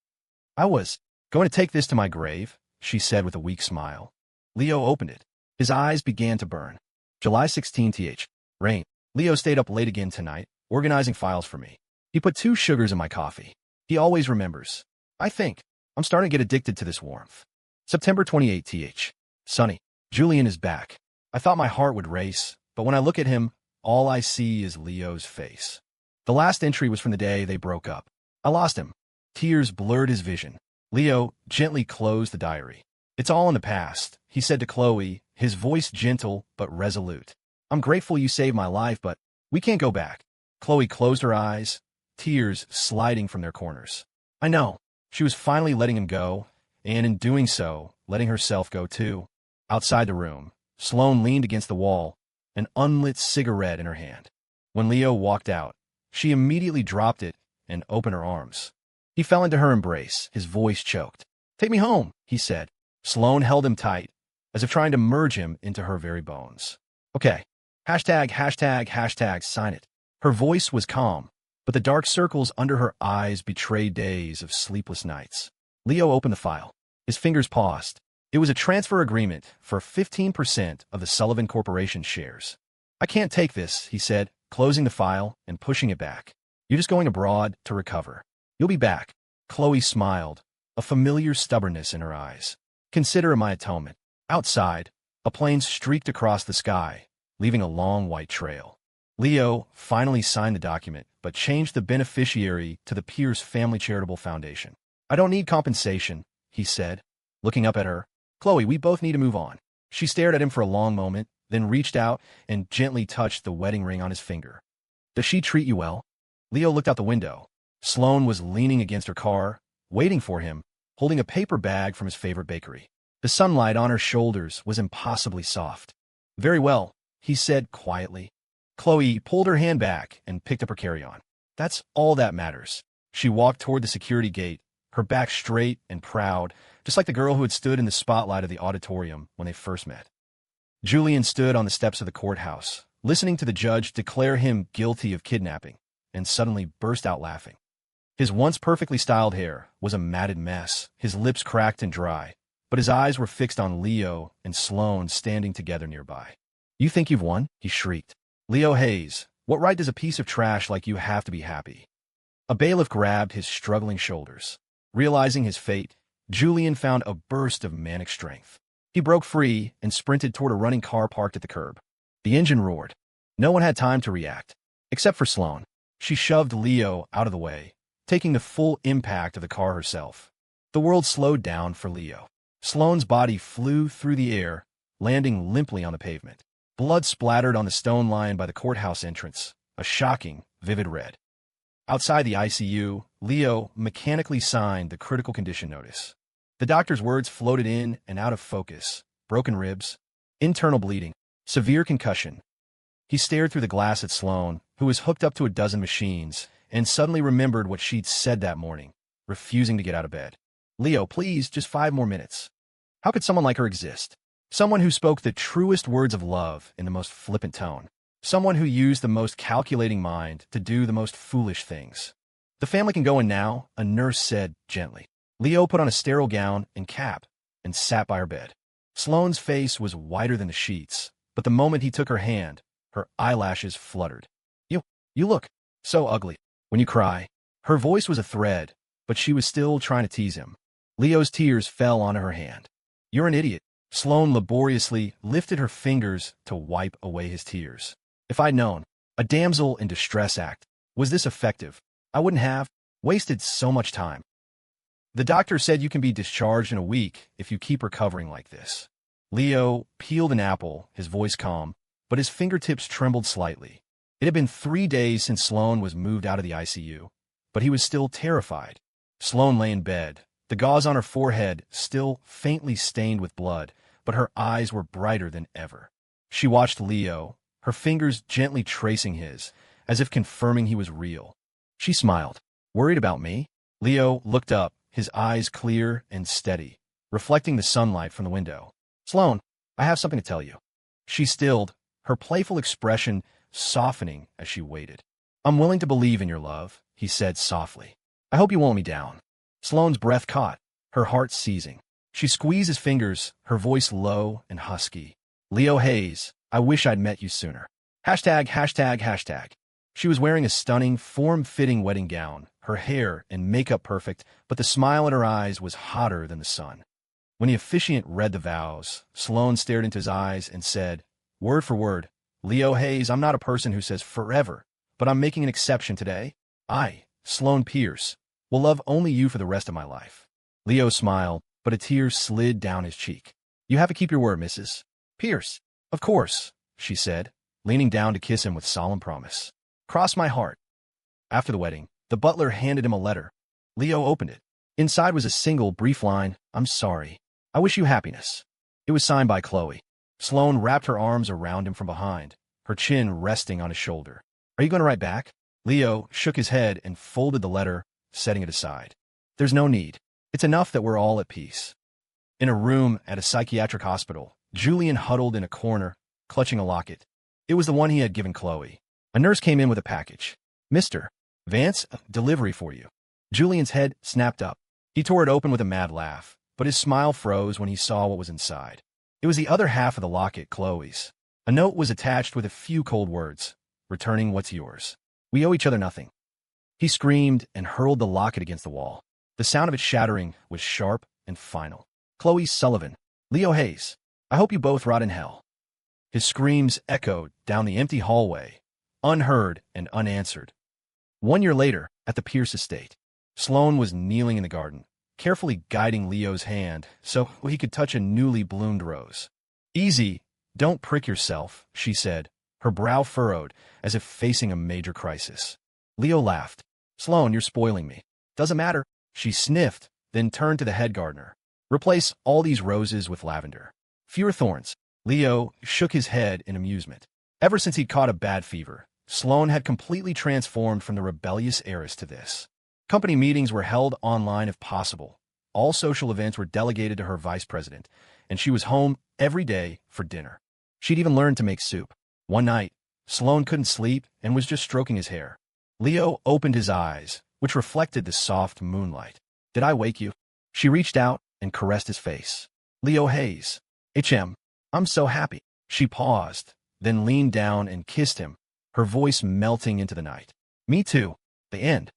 Speaker 1: "I was going to take this to my grave," she said with a weak smile. Leo opened it. His eyes began to burn. July 16th. Rain. "Leo stayed up late again tonight, organizing files for me. He put 2 sugars in my coffee. He always remembers. I think I'm starting to get addicted to this warmth." September 28th. Sunny. Julian is back. I thought my heart would race, but when I look at him, all I see is Leo's face. The last entry was from the day they broke up. I lost him. Tears blurred his vision. Leo gently closed the diary. "It's all in the past," he said to Khloe, his voice gentle but resolute. "I'm grateful you saved my life, but We can't go back. Khloe closed her eyes, tears sliding from their corners. I know. She was finally letting him go, and in doing so, letting herself go too. Outside the room, Sloane leaned against the wall, an unlit cigarette in her hand. When Leo walked out, she immediately dropped it and opened her arms. He fell into her embrace, his voice choked. Take me home, he said. Sloane held him tight, as if trying to merge him into her very bones. Okay. ####, sign it. Her voice was calm, but the dark circles under her eyes betrayed days of sleepless nights. Leo opened the file. His fingers paused. It was a transfer agreement for 15% of the Sullivan Corporation shares. I can't take this, he said, closing the file and pushing it back. You're just going abroad to recover. You'll be back. Khloe smiled, a familiar stubbornness in her eyes. Consider my atonement. Outside, a plane streaked across the sky, leaving a long white trail. Leo finally signed the document, but changed the beneficiary to the Pierce Family Charitable Foundation. I don't need compensation, he said, looking up at her. Khloe, we both need to move on. She stared at him for a long moment, then reached out and gently touched the wedding ring on his finger. Does she treat you well? Leo looked out the window. Sloane was leaning against her car, waiting for him, holding a paper bag from his favorite bakery. The sunlight on her shoulders was impossibly soft. Very well, he said quietly. Khloe pulled her hand back and picked up her carry-on. That's all that matters. She walked toward the security gate, her back straight and proud, just like the girl who had stood in the spotlight of the auditorium when they first met. Julian stood on the steps of the courthouse, listening to the judge declare him guilty of kidnapping, and suddenly burst out laughing. His once perfectly styled hair was a matted mess, his lips cracked and dry, but his eyes were fixed on Leo and Sloane standing together nearby. You think you've won? He shrieked. Leo Hayes, what right does a piece of trash like you have to be happy? A bailiff grabbed his struggling shoulders. Realizing his fate, Julian found a burst of manic strength. He broke free and sprinted toward a running car parked at the curb. The engine roared. No one had time to react, except for Sloane. She shoved Leo out of the way, taking the full impact of the car herself. The world slowed down for Leo. Sloane's body flew through the air, landing limply on the pavement. Blood splattered on the stone lion by the courthouse entrance, a shocking, vivid red. Outside the ICU, Leo mechanically signed the critical condition notice. The doctor's words floated in and out of focus. Broken ribs, internal bleeding, severe concussion. He stared through the glass at Sloane, who was hooked up to a dozen machines, and suddenly remembered what she'd said that morning, refusing to get out of bed. Leo, please, just 5 more minutes. How could someone like her exist? Someone who spoke the truest words of love in the most flippant tone. Someone who used the most calculating mind to do the most foolish things. The family can go in now, a nurse said gently. Leo put on a sterile gown and cap and sat by her bed. Sloane's face was whiter than the sheets, but the moment he took her hand, her eyelashes fluttered. You look so ugly when you cry. Her voice was a thread, but she was still trying to tease him. Leo's tears fell onto her hand. You're an idiot. Sloane laboriously lifted her fingers to wipe away his tears. If I'd known, a damsel in distress act, was this effective, I wouldn't have wasted so much time. The doctor said you can be discharged in a week if you keep recovering like this. Leo peeled an apple, his voice calm, but his fingertips trembled slightly. It had been 3 days since Sloane was moved out of the ICU, but he was still terrified. Sloane lay in bed, the gauze on her forehead still faintly stained with blood, but her eyes were brighter than ever. She watched Leo, her fingers gently tracing his, as if confirming he was real. She smiled. Worried about me? Leo looked up, his eyes clear and steady, reflecting the sunlight from the window. Sloane, I have something to tell you. She stilled, her playful expression softening as she waited. I'm willing to believe in your love, he said softly. I hope you won't let me down. Sloane's breath caught, her heart seizing. She squeezed his fingers, her voice low and husky. Leo Hayes, I wish I'd met you sooner. ####. She was wearing a stunning, form-fitting wedding gown, her hair and makeup perfect, but the smile in her eyes was hotter than the sun. When the officiant read the vows, Sloane stared into his eyes and said, word for word, Leo Hayes, I'm not a person who says forever, but I'm making an exception today. I, Sloane Pierce, will love only you for the rest of my life. Leo smiled, but a tear slid down his cheek. You have to keep your word, Mrs. Pierce. Of course, she said, leaning down to kiss him with solemn promise. Cross my heart. After the wedding, the butler handed him a letter. Leo opened it. Inside was a single, brief line, "I'm sorry. I wish you happiness." It was signed by Khloe. Sloane wrapped her arms around him from behind, her chin resting on his shoulder. "Are you going to write back?" Leo shook his head and folded the letter, setting it aside. "There's no need. It's enough that we're all at peace." In a room at a psychiatric hospital, Julian huddled in a corner, clutching a locket. It was the one he had given Khloe. A nurse came in with a package. "Mr. Vance, delivery for you." Julian's head snapped up. He tore it open with a mad laugh, but his smile froze when he saw what was inside. It was the other half of the locket, Khloe's. A note was attached with a few cold words, returning what's yours. "We owe each other nothing." He screamed and hurled the locket against the wall. The sound of it shattering was sharp and final. "Khloe Sullivan, Leo Hayes, I hope you both rot in hell." His screams echoed down the empty hallway, unheard and unanswered. 1 year later, at the Pierce estate, Sloane was kneeling in the garden, carefully guiding Leo's hand so he could touch a newly bloomed rose. "Easy, don't prick yourself," she said, her brow furrowed as if facing a major crisis. Leo laughed. "Sloane, you're spoiling me." "Doesn't matter." She sniffed, then turned to the head gardener. "Replace all these roses with lavender. Fewer thorns." Leo shook his head in amusement. Ever since he'd caught a bad fever, Sloane had completely transformed from the rebellious heiress to this. Company meetings were held online if possible. All social events were delegated to her vice president, and she was home every day for dinner. She'd even learned to make soup. One night, Sloane couldn't sleep and was just stroking his hair. Leo opened his eyes, which reflected the soft moonlight. "Did I wake you?" She reached out and caressed his face. "Leo Hayes. I'm so happy." She paused, then leaned down and kissed him, her voice melting into the night. "Me too." The end.